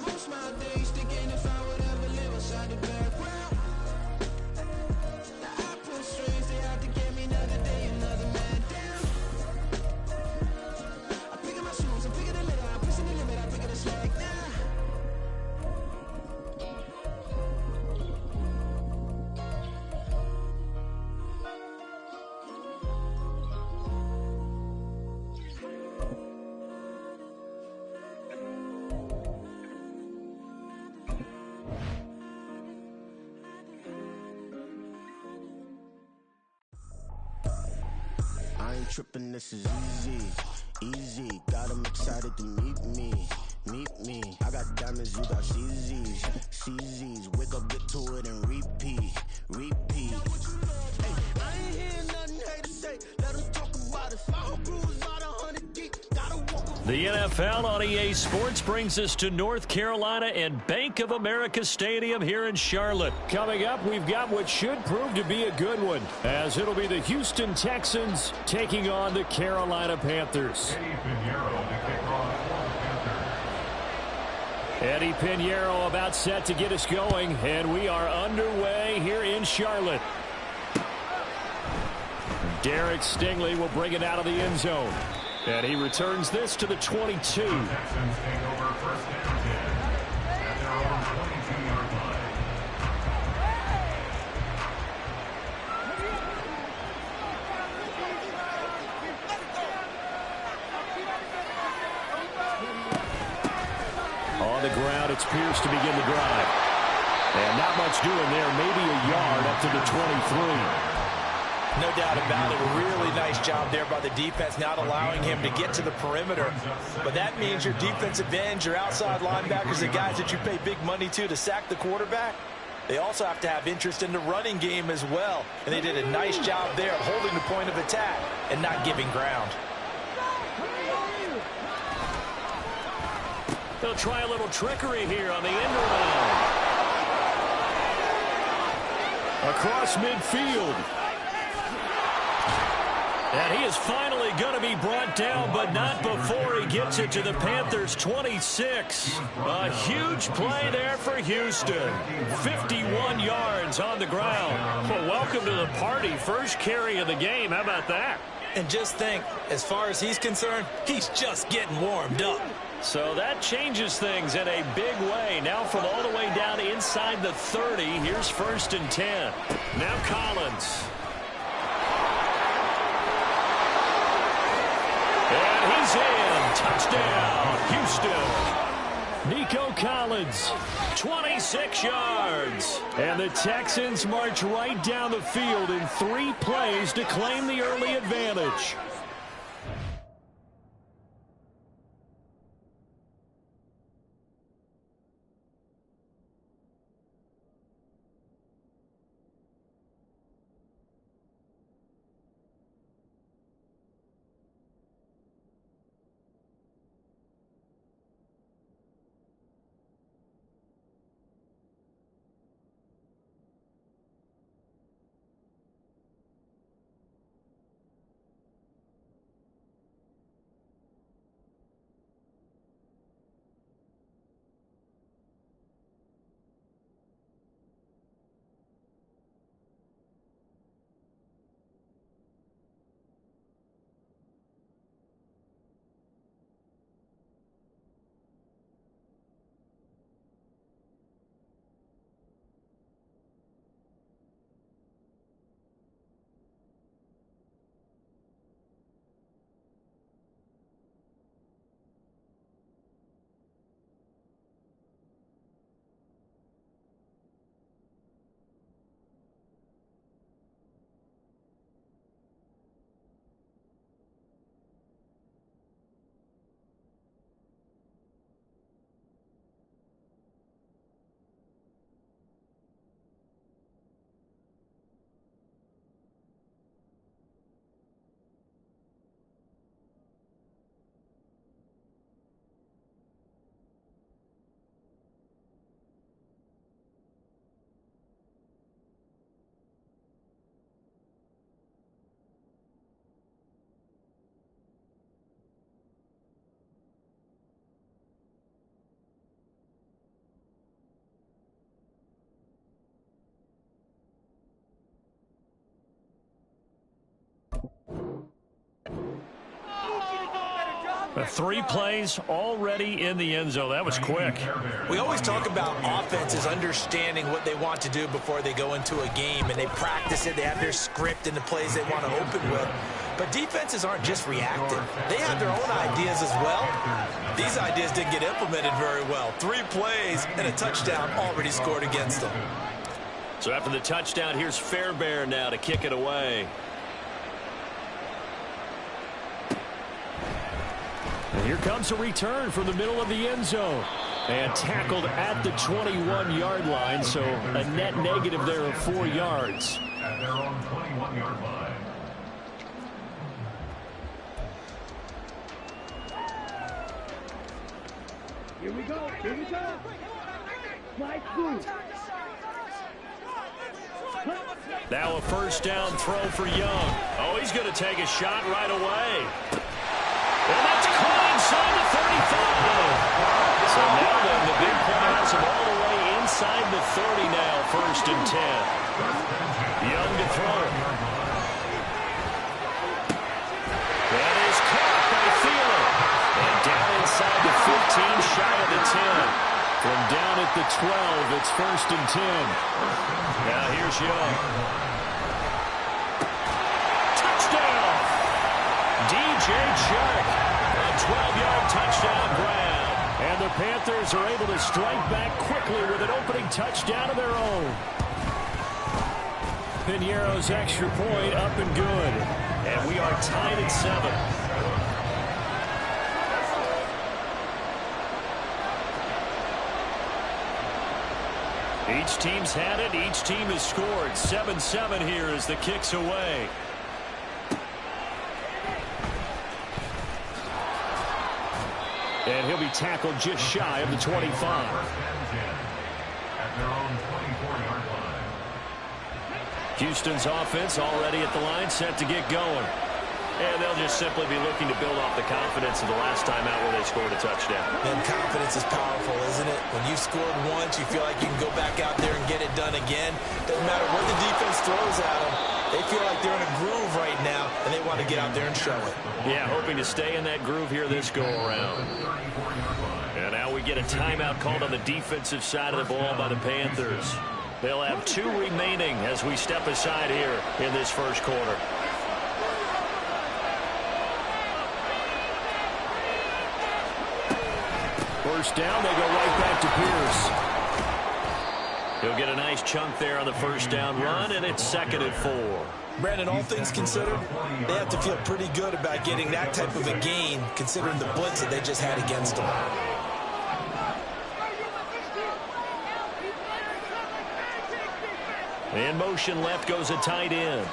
Most my days thinking if I would ever ain't tripping, this is easy. Easy, got them excited to meet me. Meet me, I got diamonds, you got CZs. CZs, wake up, get to it, and repeat. Repeat. Hey, I ain't hearing nothing haters say. Let them talk about it. Our crew is about 100 deep. Gotta walk. The NFL on EA Sports brings us to North Carolina and Bank of America Stadium here in Charlotte. Coming up, we've got what should prove to be a good one, as it'll be the Houston Texans taking on the Carolina Panthers. Eddie Pinheiro about set to get us going, and we are underway here in Charlotte. Derek Stingley will bring it out of the end zone. And he returns this to the 22. Texans take over first down 10 at their own 22-yard line. On the ground, it's Pierce to begin the drive. And not much doing there, maybe a yard up to the 23. No doubt about it. A really nice job there by the defense, not allowing him to get to the perimeter. But that means your defensive ends, your outside linebackers, the guys that you pay big money to sack the quarterback, they also have to have interest in the running game as well. And they did a nice job there of holding the point of attack and not giving ground. They'll try a little trickery here on the end around. Across midfield. And he is finally going to be brought down, but not before he gets it to the Panthers' 26. A huge play there for Houston. 51 yards on the ground. Well, welcome to the party. First carry of the game. How about that? And just think, as far as he's concerned, he's just getting warmed up. So that changes things in a big way. Now from all the way down inside the 30, here's 1st and 10. Now Collins. And he's in. Touchdown, Houston. Nico Collins. 26 yards. And the Texans march right down the field in 3 plays to claim the early advantage. The 3 plays already in the end zone. That was quick. We always talk about offenses understanding what they want to do before they go into a game, and they practice it. They have their script and the plays they want to open with. But defenses aren't just reactive. They have their own ideas as well. These ideas didn't get implemented very well. 3 plays and a touchdown already scored against them. So after the touchdown, here's Fairbairn now to kick it away. Here comes a return from the middle of the end zone. And tackled at the 21-yard line, so a net negative there of 4 yards. At their own 21-yard line. Here we go. Here we go. Slide through. Now a first down throw for Young. Oh, he's going to take a shot right away. And that's caught inside the 35. So now then, the big play has him all the way inside the 30 now, 1st and 10. Young to throw. That is caught by Thielen. And down inside the 15, shy of the 10. From down at the 12, it's 1st and 10. Now here's Young. Touchdown! DJ Chark. A 12-yard touchdown grab. And the Panthers are able to strike back quickly with an opening touchdown of their own. Piñeiro's extra point up and good. And we are tied at 7. Each team's had it. Each team has scored. 7-7 here as the kick's away. And he'll be tackled just shy of the 25. At their own 24-yard line. Houston's offense already at the line, set to get going. And they'll just simply be looking to build off the confidence of the last time out where they scored a touchdown. And confidence is powerful, isn't it? When you've scored once, you feel like you can go back out there and get it done again. Doesn't matter what the defense throws at them. They feel like they're in a groove right now, and they want to get out there and show it. Yeah, hoping to stay in that groove here this go-around. And now we get a timeout called on the defensive side of the ball by the Panthers. They'll have 2 remaining as we step aside here in this first quarter. First down, they go right back to Pierce. He'll get a nice chunk there on the first down run, and it's 2nd and 4. Brandon, all things considered, they have to feel pretty good about getting that type of a gain, considering the blitz that they just had against them. In motion left goes a tight end.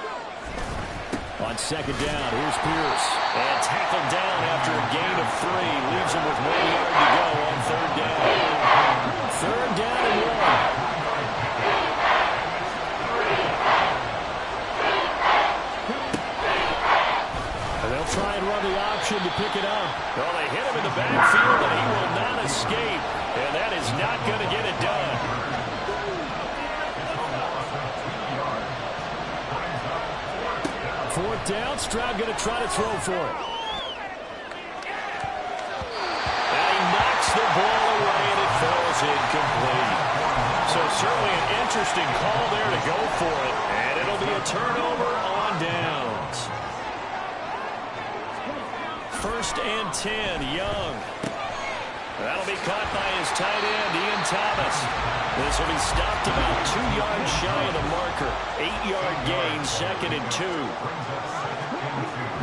On 2nd down, here's Pierce. And tackled down after a gain of 3. Leaves him with 1 yard to go on 3rd down. 3rd down and 1. And they'll try and run the option to pick it up. Well, they hit him in the backfield, and he will not escape. And that is not going to get it done. 4th down, Stroud going to try to throw for it. And he knocks the ball away, and it falls incomplete. So certainly an interesting call there to go for it, and it'll be a turnover on downs. 1st and 10, Young. That'll be caught by his tight end, Ian Thomas. This will be stopped about 2 yards shy of the marker. 8-yard gain, 2nd and 2.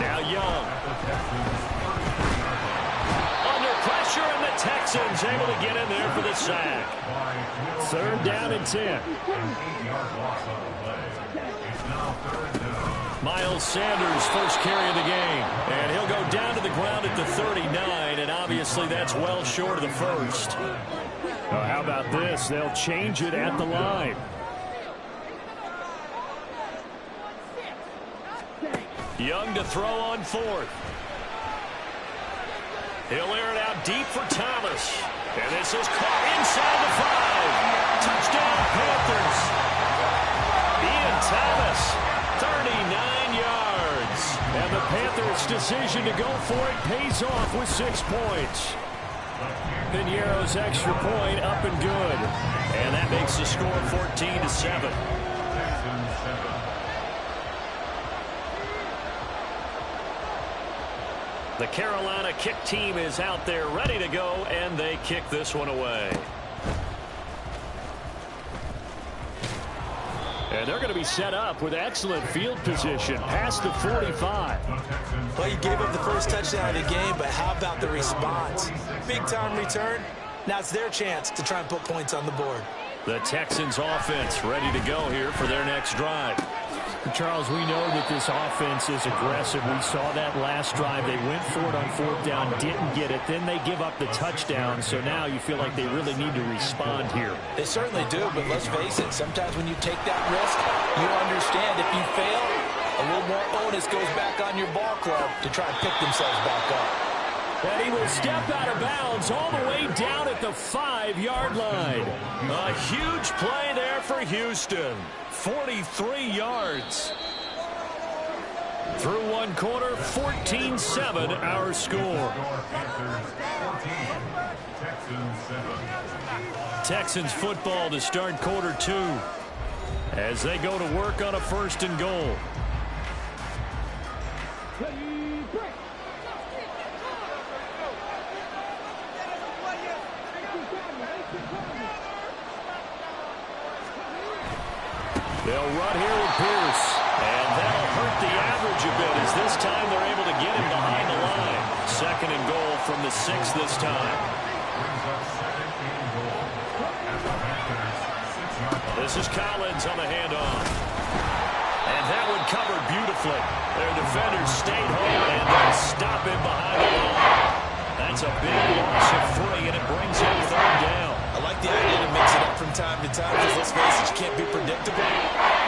Now Young. Under pressure, and the Texans able to get in there for the sack. 3rd down and 10. Miles Sanders, first carry of the game. And he'll go down to the ground at the 39, and obviously that's well short of the first. Oh, how about this? They'll change it at the line. Young to throw on 4th. He'll air it out deep for Thomas. And this is caught inside the 5. Touchdown, Panthers. Ian Thomas, 39 yards. And the Panthers' decision to go for it pays off with 6 points. Piñeiro's extra point up and good. And that makes the score 14-7. The Carolina kick team is out there ready to go, and they kick this one away. And they're going to be set up with excellent field position past the 45. Well, you gave up the first touchdown of the game, but how about the response? Big-time return. Now it's their chance to try and put points on the board. The Texans offense ready to go here for their next drive. Charles, we know that this offense is aggressive. We saw that last drive. They went for it on fourth down, didn't get it. Then they give up the touchdown. So now you feel like they really need to respond here. They certainly do, but let's face it. Sometimes when you take that risk, you understand if you fail, a little more onus goes back on your ball club to try and pick themselves back up. And he will step out of bounds all the way down at the 5-yard line. A huge play there for Houston. 43 yards. Through one quarter, 14-7 our score. Texans football to start quarter 2 as they go to work on a 1st and goal. They'll run here with Pierce, and that'll hurt the average a bit as this time they're able to get him behind the line. 2nd and goal from the 6 this time. This is Collins on the handoff. And that one covered beautifully. Their defenders stayed home, and they'll stop him behind the line. That's a big loss of 3, and it brings him 3rd down. I like the idea to mix it up from time to time because, let's face it, you can't be predictable.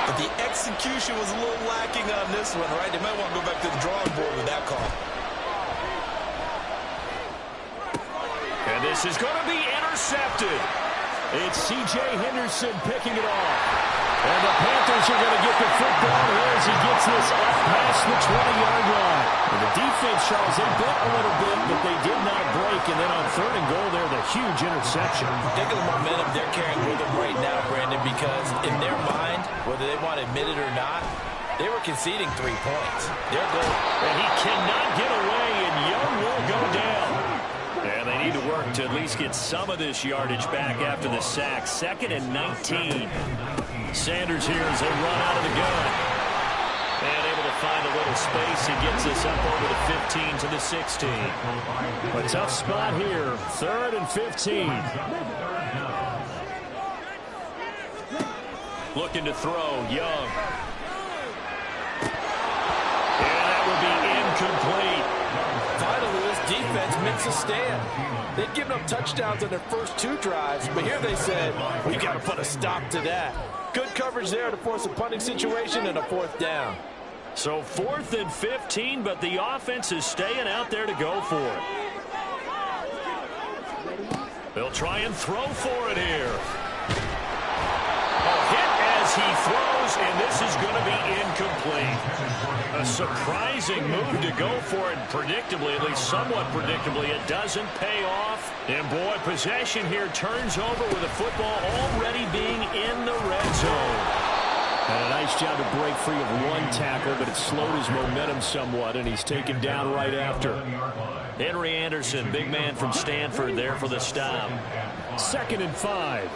But the execution was a little lacking on this one, right? They might want to go back to the drawing board with that call. And this is going to be intercepted. It's C.J. Henderson picking it off. And the Panthers are going to get the football here as he gets this up past the 20-yard line. And the defense, Charles, they bent a little bit, but they did not break. And then on 3rd and goal there, the huge interception. Think of the momentum they're carrying with them right now, Brandon, because in their mind, whether they want to admit it or not, they were conceding 3 points. Their goal. And he cannot get away, and Young will go down. And they need to work to at least get some of this yardage back after the sack. 2nd and 19. Sanders here as they run out of the gun. And able to find a little space. He gets us up over the 15 to the 16. A tough spot here. 3rd and 15. Looking to throw. Young. And that will be incomplete. Finally, this defense makes a stand. They'd given up touchdowns on their first 2 drives, but here they said, we got to put a stop to that. Good coverage there to force a punting situation and a 4th down. So 4th and 15, but the offense is staying out there to go for it. They'll try and throw for it here. A hit as he throws, and this is going to be incomplete. A surprising move to go for it predictably, at least somewhat predictably. It doesn't pay off. And boy, possession here turns over with the football already being in the red zone. And a nice job to break free of 1 tackle, but it slowed his momentum somewhat, and he's taken down right after. Henry Anderson, big man from Stanford, there for the stop. 2nd and 5.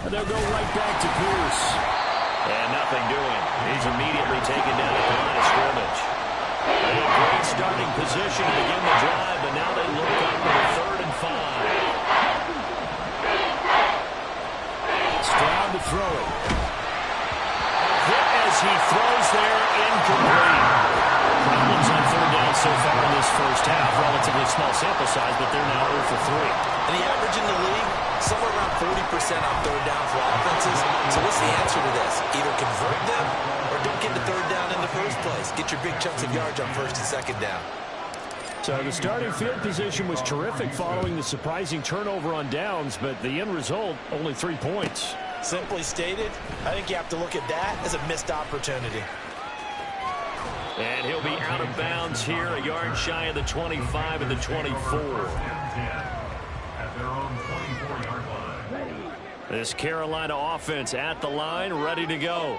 And they'll go right back to Pierce. And nothing doing. He's immediately taken down at the line of scrimmage. A great starting position to begin the drive, but now they look up for the 3rd and 5. Stroud to throw it. Hit as he throws there, incomplete. Problems on 3rd down so far in this first half. Relatively small sample size, but they're now 0 for 3. And the average in the league, somewhere around 40% on 3rd down for offenses. So what's the answer to this? Either convert them or don't get the 3rd down in the first place. Get your big chunks of yards on 1st and 2nd down. So the starting field position was terrific following the surprising turnover on downs, but the end result, only 3 points. Simply stated, I think you have to look at that as a missed opportunity. And he'll be out of bounds here, a yard shy of the 25 and the 24. This Carolina offense at the line, ready to go.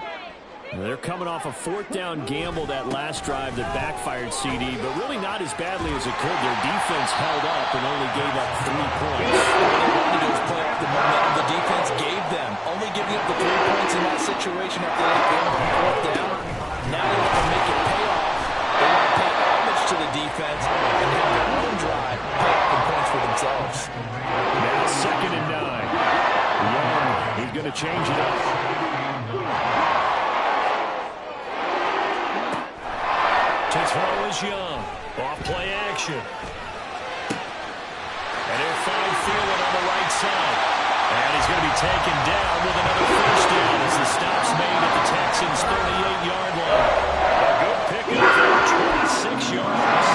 They're coming off a 4th down gamble that last drive that backfired CD, but really not as badly as it could. Their defense held up and only gave up 3 points. What they wanted to do is play off the momentum the defense gave them. Only giving up the 3 points in that situation after they gave up 4th down. Now they want to make it pay off. They want to pay homage to the defense and have their own drive pay off in points for themselves. Now 2nd and 9. Young, he's going to change it up. To throw is Young. Off play action. And he'll find Thielen on the right side. And he's going to be taken down with another 1st down as the stop's made at the Texans' 38-yard line. A good pickup there, 26 yards.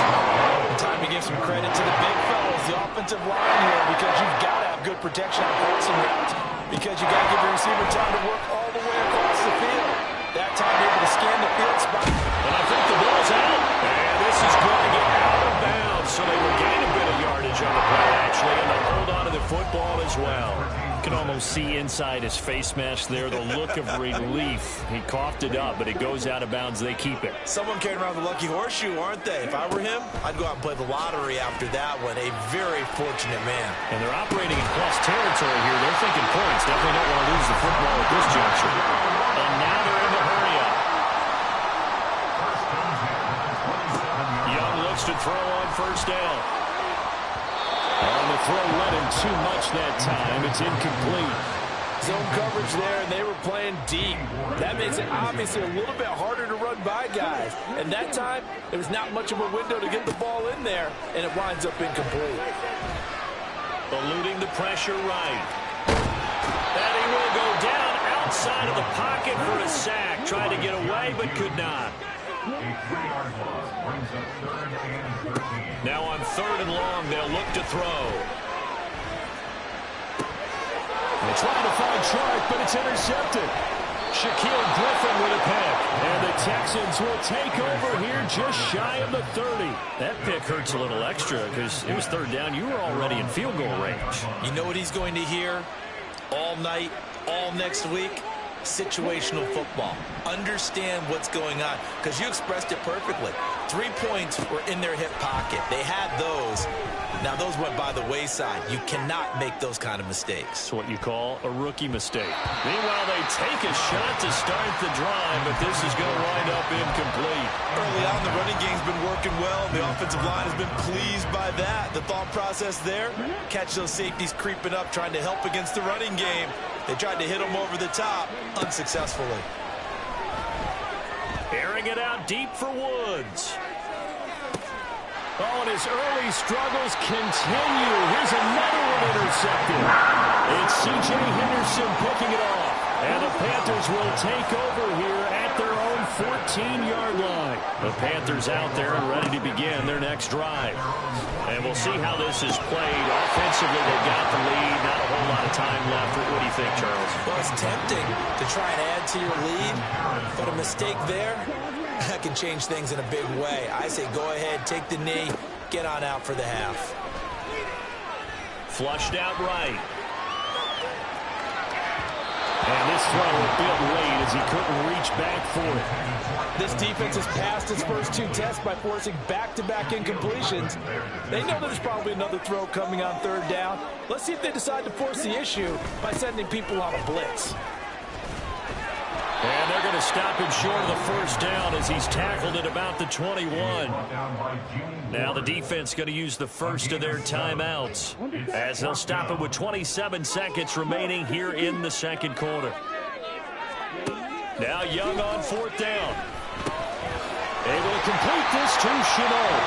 Time to give some credit to the big fellas, the offensive line here, because you've got to have good protection on crossing routes, because you got to give your receiver time to work all the way across the field. That time able to scan the field spot. And I think the ball's out. And this is going to get out of bounds. So they will gain a bit of yardage on the play, actually, and they'll hold on to the football as well. You can almost see inside his face mask there the look of relief. He coughed it up, but it goes out of bounds. They keep it. Someone carrying around the lucky horseshoe, aren't they? If I were him, I'd go out and play the lottery after that one. A very fortunate man. And they're operating in plus territory here. They're thinking points. Definitely don't want to lose the football at this juncture. And now they're in the hurry-up. Young looks to throw on 1st down. On the throw led him too much that time. It's incomplete. Zone coverage there, and they were playing deep. That makes it obviously a little bit harder to run by guys. And that time, there was not much of a window to get the ball in there, and it winds up incomplete. Eluding the pressure right. And he will go down outside of the pocket for a sack. Tried to get away, but could not. Now on 3rd and long, they'll look to throw. They're trying to find Chark, but it's intercepted. Shaquille Griffin with a pick. And the Texans will take over here just shy of the 30. That pick hurts a little extra because it was 3rd down. You were already in field goal range. You know what he's going to hear all night, all next week? Situational football. Understand what's going on, because you expressed it perfectly. 3 points were in their hip pocket. They had those. Now those went by the wayside. You cannot make those kind of mistakes. It's what you call a rookie mistake. Meanwhile, they take a shot to start the drive, but this is going to wind up incomplete. Early on, the running game's been working well. The offensive line has been pleased by that. The thought process there, catch those safeties creeping up, trying to help against the running game. They tried to hit them over the top, unsuccessfully. Airing it out deep for Woods. Oh, and his early struggles continue. Here's another one intercepted. It's C.J. Henderson picking it off. And the Panthers will take over here at their own 14-yard line. The Panthers out there and ready to begin their next drive. And we'll see how this is played. Offensively, they got the lead. Not a whole lot of time left. What do you think, Charles? Well, it's tempting to try and add to your lead, but a mistake there, that can change things in a big way. I say go ahead, take the knee, get on out for the half. Flushed out right. And this throw a bit late as he couldn't reach back for it. This defense has passed its first 2 tests by forcing back-to-back incompletions. They know there's probably another throw coming on 3rd down. Let's see if they decide to force the issue by sending people on a blitz. And they're going to stop him short of the 1st down as he's tackled at about the 21. Now the defense going to use the first of their timeouts as they'll stop him with 27 seconds remaining here in the 2nd quarter. Now Young on 4th down. Able to complete this to Shenault.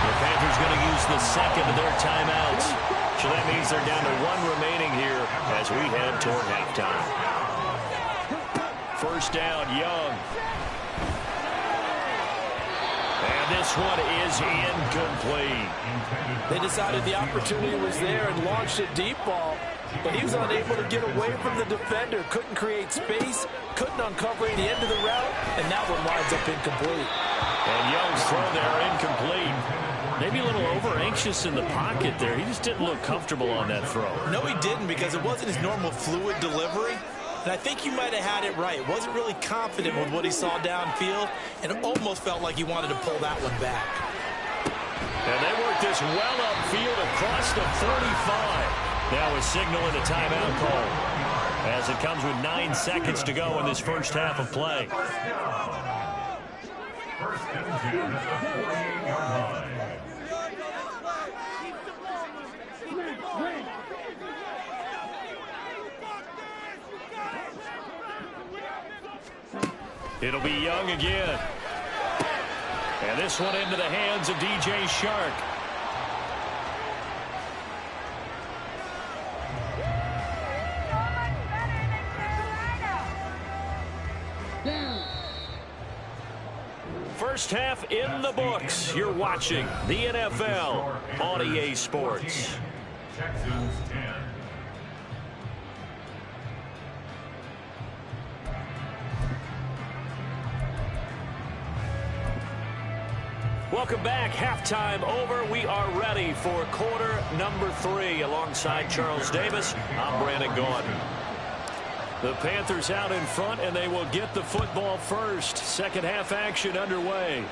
The Panthers going to use the 2nd of their timeouts. So that means they're down to 1 remaining here as we head toward halftime. 1st down, Young. And this one is incomplete. They decided the opportunity was there and launched a deep ball, but he was unable to get away from the defender. Couldn't create space, couldn't uncover the end of the route, and that one winds up incomplete. And Young's throw there incomplete. Maybe a little over-anxious in the pocket there. He just didn't look comfortable on that throw. No, he didn't, because it wasn't his normal fluid delivery. And I think he might have had it right. Wasn't really confident with what he saw downfield, and it almost felt like he wanted to pull that one back. And they work this well upfield across the 45. Now a signal and a timeout call, as it comes with 9 seconds to go in this first half of play. First and 10 at the 48-yard line. It'll be Young again. And this one into the hands of DJ Chark. First half in the books. You're watching the NFL on EA Sports. Texans 10. Welcome back. Halftime over. We are ready for quarter number 3. Alongside Charles Davis, I'm Brandon Gaudin. The Panthers out in front, and they will get the football first. Second half action underway.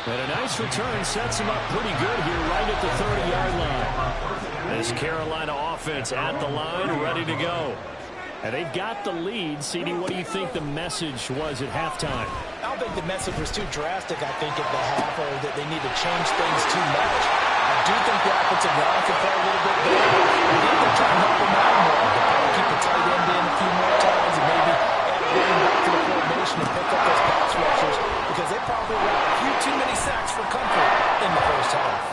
And a nice return sets him up pretty good here right at the 30-yard line. This Carolina offense at the line, ready to go. And they've got the lead. CD, what do you think the message was at halftime? I don't think the message was too drastic, I think, at the half, or that they need to change things too much. I do think the offensive line can play a little bit better. I think they're trying to help them out more. They'll probably keep the tight end in a few more times and maybe add a running back to the formation and pick up those pass rushers, because they probably got a few too many sacks for comfort in the first half.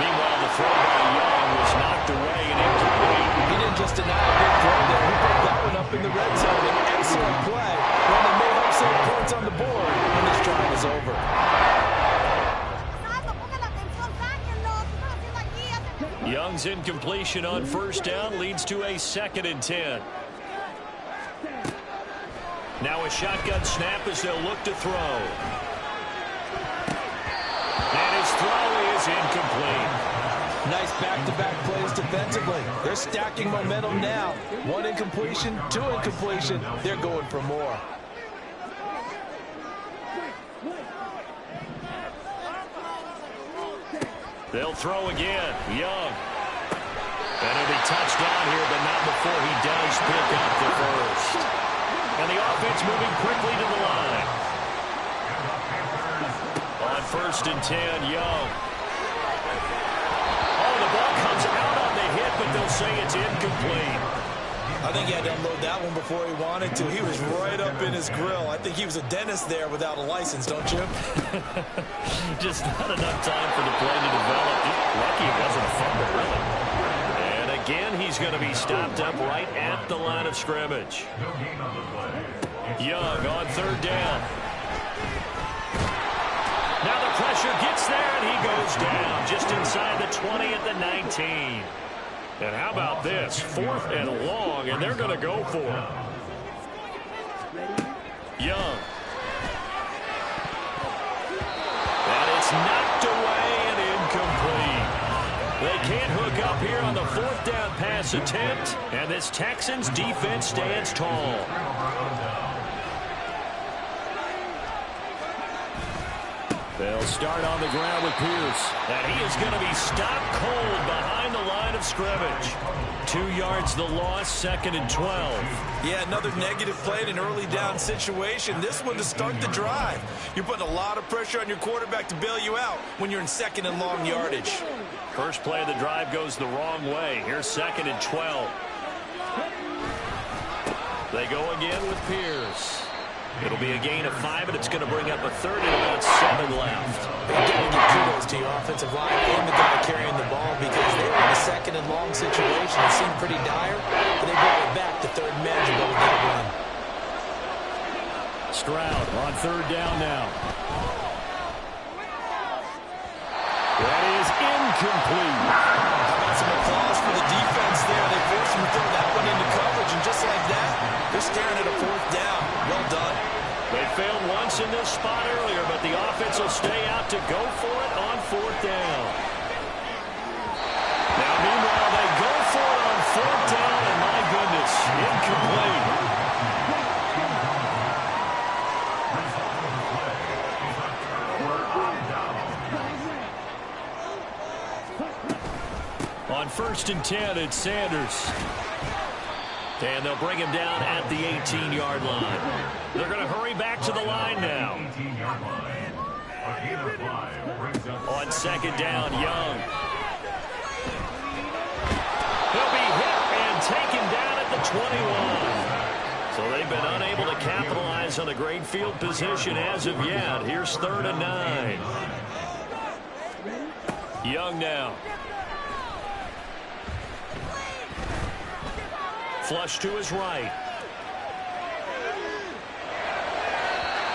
Meanwhile, the throw by Young was knocked away and incomplete. He didn't just deny a big throw there. He put that one up in the red zone. An excellent play. When they may have some points on the board when this drive is over. Young's incompletion on first down leads to a 2nd and 10. Now a shotgun snap as they'll look to throw. And his throw is incomplete. Nice back-to-back plays defensively. They're stacking momentum now. 1 incompletion, 2 incompletion. They're going for more. They'll throw again. Young. And it'll be touchdown here, but not before he does pick up the first. And the offense moving quickly to the line. On 1st and 10, Young. Oh, the ball comes out on the hit, but they'll say it's incomplete. I think he had to unload that one before he wanted to. He was right up in his grill. I think he was a dentist there without a license, don't you? Just not enough time for the play to develop. Lucky it wasn't a fumble, really. And again, he's going to be stopped up right at the line of scrimmage. Young on 3rd down. Now the pressure gets there, and he goes down just inside the 20 at the 19. And how about this? 4th and long, and they're going to go for it. Young. And it's knocked away and incomplete. They can't hook up here on the 4th down pass attempt, and this Texans defense stands tall. They'll start on the ground with Pierce. And he is going to be stopped cold behind the line of scrimmage. 2 yards the loss, 2nd and 12. Yeah, another negative play in an early down situation. This one to start the drive. You're putting a lot of pressure on your quarterback to bail you out when you're in 2nd and long yardage. First play of the drive goes the wrong way. Here's 2nd and 12. They go again with Pierce. It'll be a gain of 5, and it's going to bring up a 3rd and about 7 left. Again, give kudos to your offensive line and the guy carrying the ball, because they were in a 2nd and long situation. It seemed pretty dire, but they brought it back to 3rd man to go with that run. Stroud on 3rd down now. That is incomplete. How about some applause for the defense there? They forced him to throw that one into coverage, and just like that, they're staring at a 4th down. Well done. They failed once in this spot earlier, but the offense will stay out to go for it on 4th down. Now, meanwhile, they go for On 1st and 10, it's Sanders. And they'll bring him down at the 18-yard line. They're going to hurry back to the line now. On 2nd down, Young. He'll be hit and taken down at the 21. So they've been unable to capitalize on a great field position as of yet. Here's 3rd and 9. Young now. Flush to his right.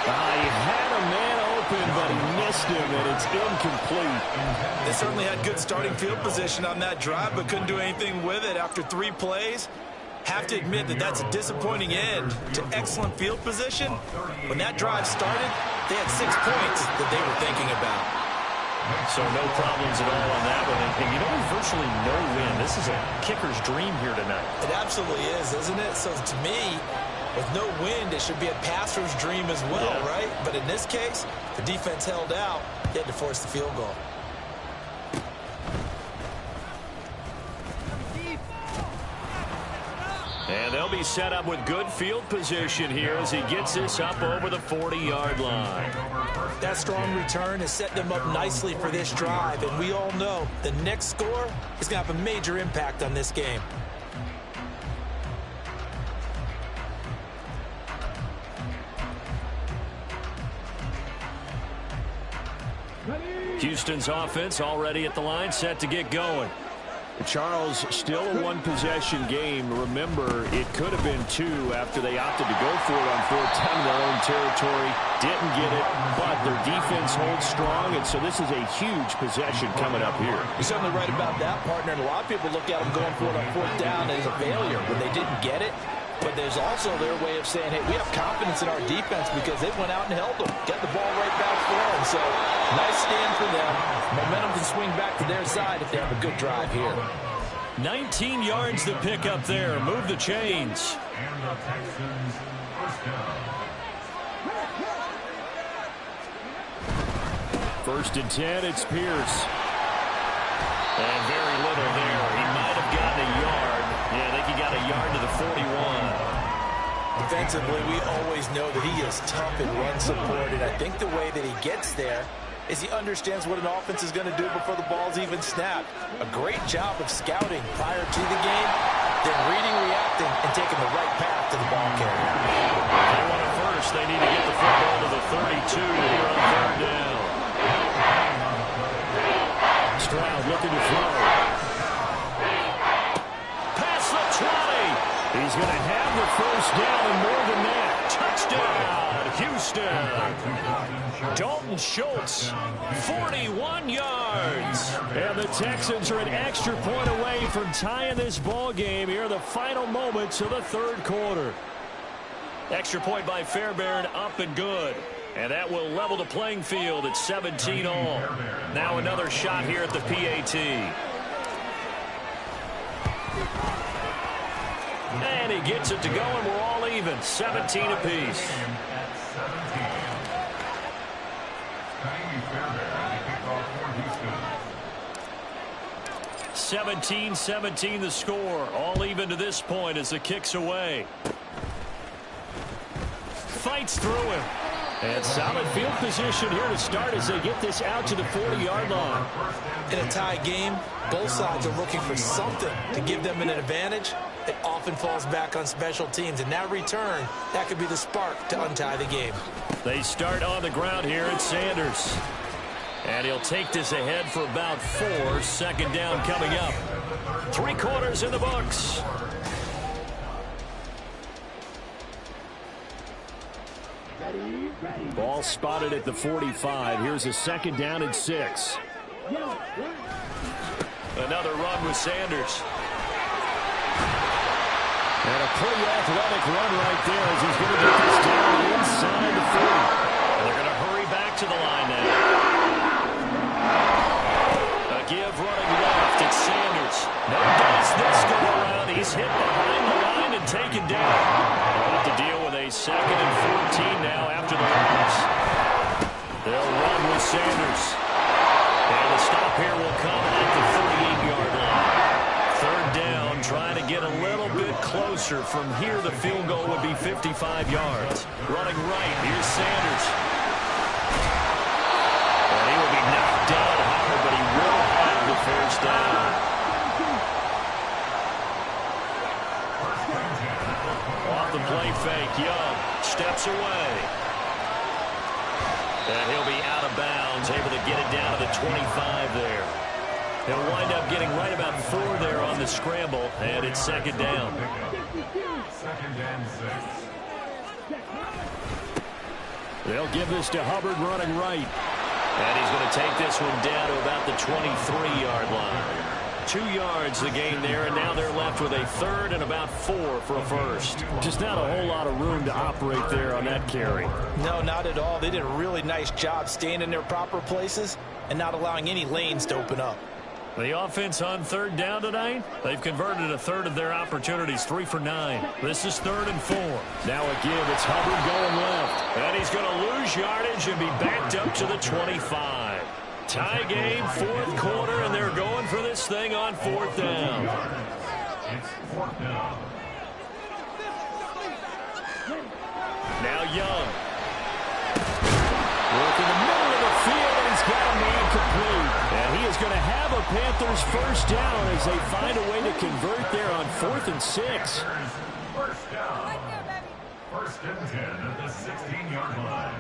He had a man open, but he missed him, and it's incomplete. They certainly had good starting field position on that drive, but couldn't do anything with it after 3 plays. Have to admit that that's a disappointing end to excellent field position. When that drive started, they had 6 points that they were thinking about. So no problems at all on that one. And you know, virtually no win. This is a kicker's dream here tonight. It absolutely is, isn't it? So to me, with no wind, it should be a passer's dream as well, right? But in this case, the defense held out. They had to force the field goal. And they'll be set up with good field position here as he gets this up over the 40-yard line. That strong return has set them up nicely for this drive, and we all know the next score is going to have a major impact on this game. Houston's offense already at the line, set to get going. Charles, still a one-possession game. Remember, it could have been 2 after they opted to go for it on 4th down in their own territory. Didn't get it, but their defense holds strong, and so this is a huge possession coming up here. You're certainly right about that, partner, and a lot of people look at them going for it on 4th down as a failure when they didn't get it. But there's also their way of saying, hey, we have confidence in our defense because they went out and held them, get the ball right back for them. So nice stand for them. Momentum can swing back to their side if they have a good drive here. 19 yards to pick up there. Move the chains. And the Texans first down. 1st and 10, it's Pierce. And very little there. He might have gotten a yard. Yeah, I think he got a yard to the 41. Defensively, we always know that he is tough in run support, and I think the way that he gets there is he understands what an offense is going to do before the ball's even snapped. A great job of scouting prior to the game, then reading, reacting, and taking the right path to the ball carrier. They want it first. They need to get the football to the 32 here on 3rd down. Stroud looking to throw. Pass the 20. He's going to have the 1st down and more than that. Touchdown, Houston. Dalton Schultz, 41 yards. And the Texans are an extra point away from tying this ball game here in the final moments of the 3rd quarter. Extra point by Fairbairn, up and good. And that will level the playing field at 17 all. Now another shot here at the PAT. And he gets it to go, and we're all even. 17 apiece. 17-17 the score. All even to this point as the kick's away. Fights through him. And solid field position here to start as they get this out to the 40-yard line. In a tie game, both sides are looking for something to give them an advantage. It often falls back on special teams, and that return, that could be the spark to untie the game. They start on the ground here at Sanders. And he'll take this ahead for about 4. 2nd down coming up. 3 quarters in the books. Ball spotted at the 45. Here's a 2nd down and 6. Another run with Sanders. And a pretty athletic run right there as he's going to get this down inside the 40. And they're going to hurry back to the line now. A give running left. It's Sanders. No dice this go around. He's hit behind the line and taken down. They'll have to deal with a 2nd and 14 now after the loss. They'll run with Sanders. And the stop here will come at the 38-yard line. closer. From here, the field goal would be 55 yards. Running right, here's Sanders. And he will be knocked down hard, but he will have the first down. Off the play fake, Young steps away. And he'll be out of bounds, able to get it down to the 25 there. He'll wind up getting right about 4 there on the scramble, and it's second down. Second and 6. They'll give this to Hubbard running right. And he's going to take this one down to about the 23-yard line. 2 yards the gain there, and now they're left with a third and about 4 for a first. Just not a whole lot of room to operate there on that carry. No, not at all. They did a really nice job staying in their proper places and not allowing any lanes to open up. The offense on third down tonight, they've converted a third of their opportunities, 3 for 9. This is 3rd and 4. Now again, it's Hubbard going left. And he's going to lose yardage and be backed up to the 25. Tie game, 4th quarter, and they're going for this thing on 4th down. It's 4th down. Now Young. Work in the middle of the field, and he's got a man complete. And he is going to have a Panthers first down as they find a way to convert there on 4th and 6. First down. 1st and 10 at the 16-yard line.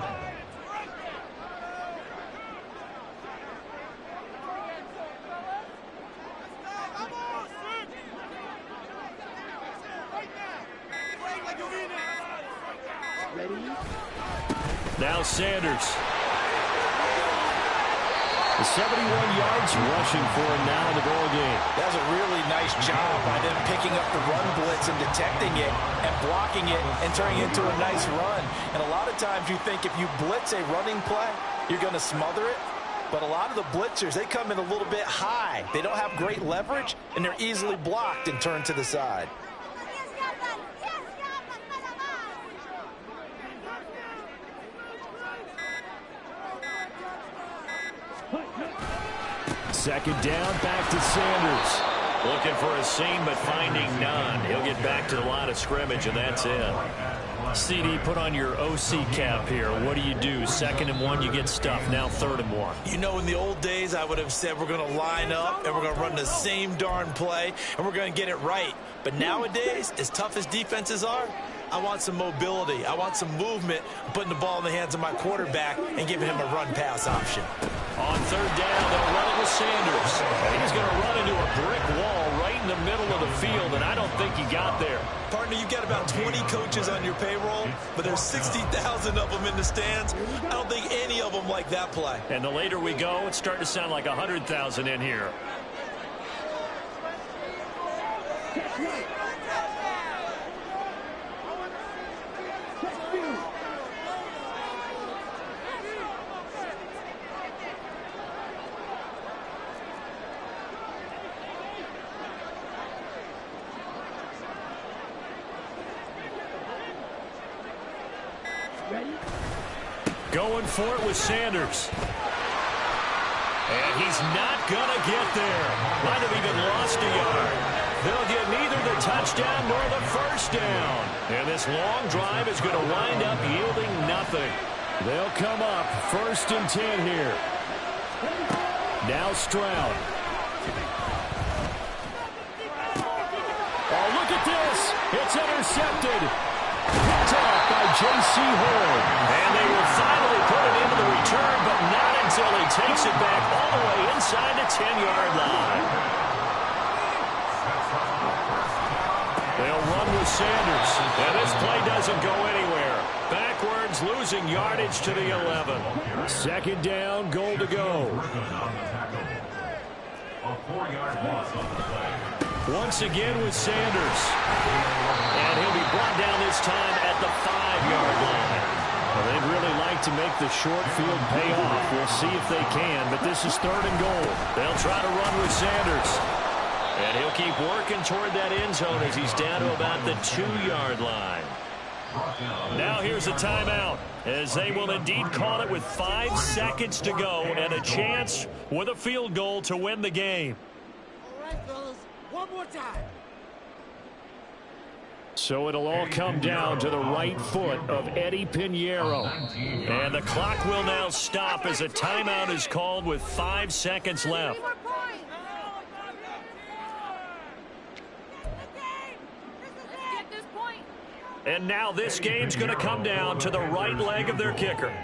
Now Sanders. The 71 yards rushing for him now in the ball game. That's a really nice job by them picking up the run blitz and detecting it and blocking it and turning it into a nice run. And a lot of times you think if you blitz a running play, you're going to smother it. But a lot of the blitzers, they come in a little bit high. They don't have great leverage, and they're easily blocked and turned to the side. Second down, back to Sanders. Looking for a seam, but finding none. He'll get back to the line of scrimmage, and that's it. CD, put on your OC cap here. What do you do? 2nd and 1, you get stuffed. Now 3rd and 1. You know, in the old days, I would have said we're going to line up and we're going to run the same darn play and we're going to get it right. But nowadays, as tough as defenses are, I want some mobility. I want some movement, putting the ball in the hands of my quarterback and giving him a run-pass option. On 3rd down, they'll run it with Sanders. And he's going to run into a brick wall right in the middle of the field, and I don't think he got there. Partner, you've got about 20 coaches on your payroll, but there's 60,000 of them in the stands. I don't think any of them like that play. And the later we go, it's starting to sound like 100,000 in here. Going for it with Sanders. And he's not going to get there. Might have even lost a yard. They'll get neither the touchdown nor the first down. And this long drive is going to wind up yielding nothing. They'll come up 1st and 10 here. Now Stroud. Oh, look at this. It's intercepted. Picked off by J.C. Horn. And they will finally put it into the return, but not until he takes it back all the way inside the 10-yard line. They'll run with Sanders. And this play doesn't go anywhere. Backwards, losing yardage to the 11. 2nd down, goal to go. A 4-yard loss on the play. Once again with Sanders. And he'll be brought down this time at the 5-yard line. Well, they'd really like to make the short field pay off. We'll see if they can, but this is 3rd and goal. They'll try to run with Sanders. And he'll keep working toward that end zone as he's down to about the 2-yard line. Now here's a timeout, as they will indeed call it with 5 seconds to go and a chance with a field goal to win the game. All right, fellas, one more time. So it'll all come down to the right foot of Eddie Pinheiro. And the clock will now stop as a timeout is called with 5 seconds left. And now this game's going to come down to the right leg of their kicker.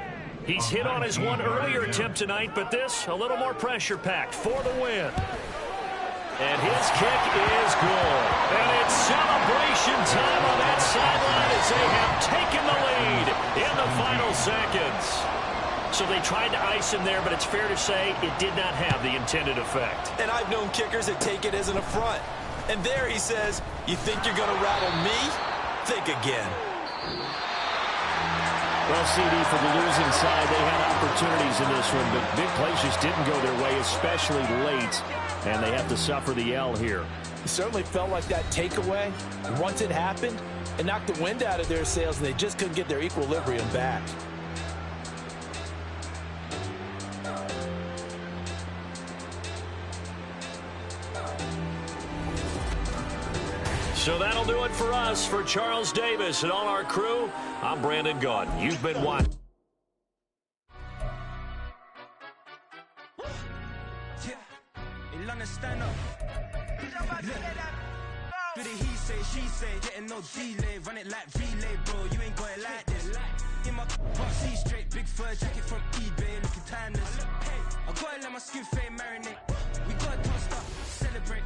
He's hit on his one earlier attempt tonight, but this a little more pressure-packed for the win. And his kick is good. And it's celebration time on that sideline as they have taken the lead in the final seconds. So they tried to ice him there, but it's fair to say it did not have the intended effect. And I've known kickers that take it as an affront. And there he says, you think you're going to rattle me? Think again. Well, CD, for the losing side, they had opportunities in this one, but big plays just didn't go their way, especially late, and they have to suffer the L here. It certainly felt like that takeaway, once it happened, it knocked the wind out of their sails, and they just couldn't get their equilibrium back. So that'll do it for us. For Charles Davis and all our crew, I'm Brandon Gaudin. You've been watching. Stand up. Do the he say, she say, getting no delay, run it like relay, bro. You ain't got it like this. In my see straight, big fur jacket from eBay, looking timeless. I gotta let my skin fade marinate. We gotta toast up, celebrate.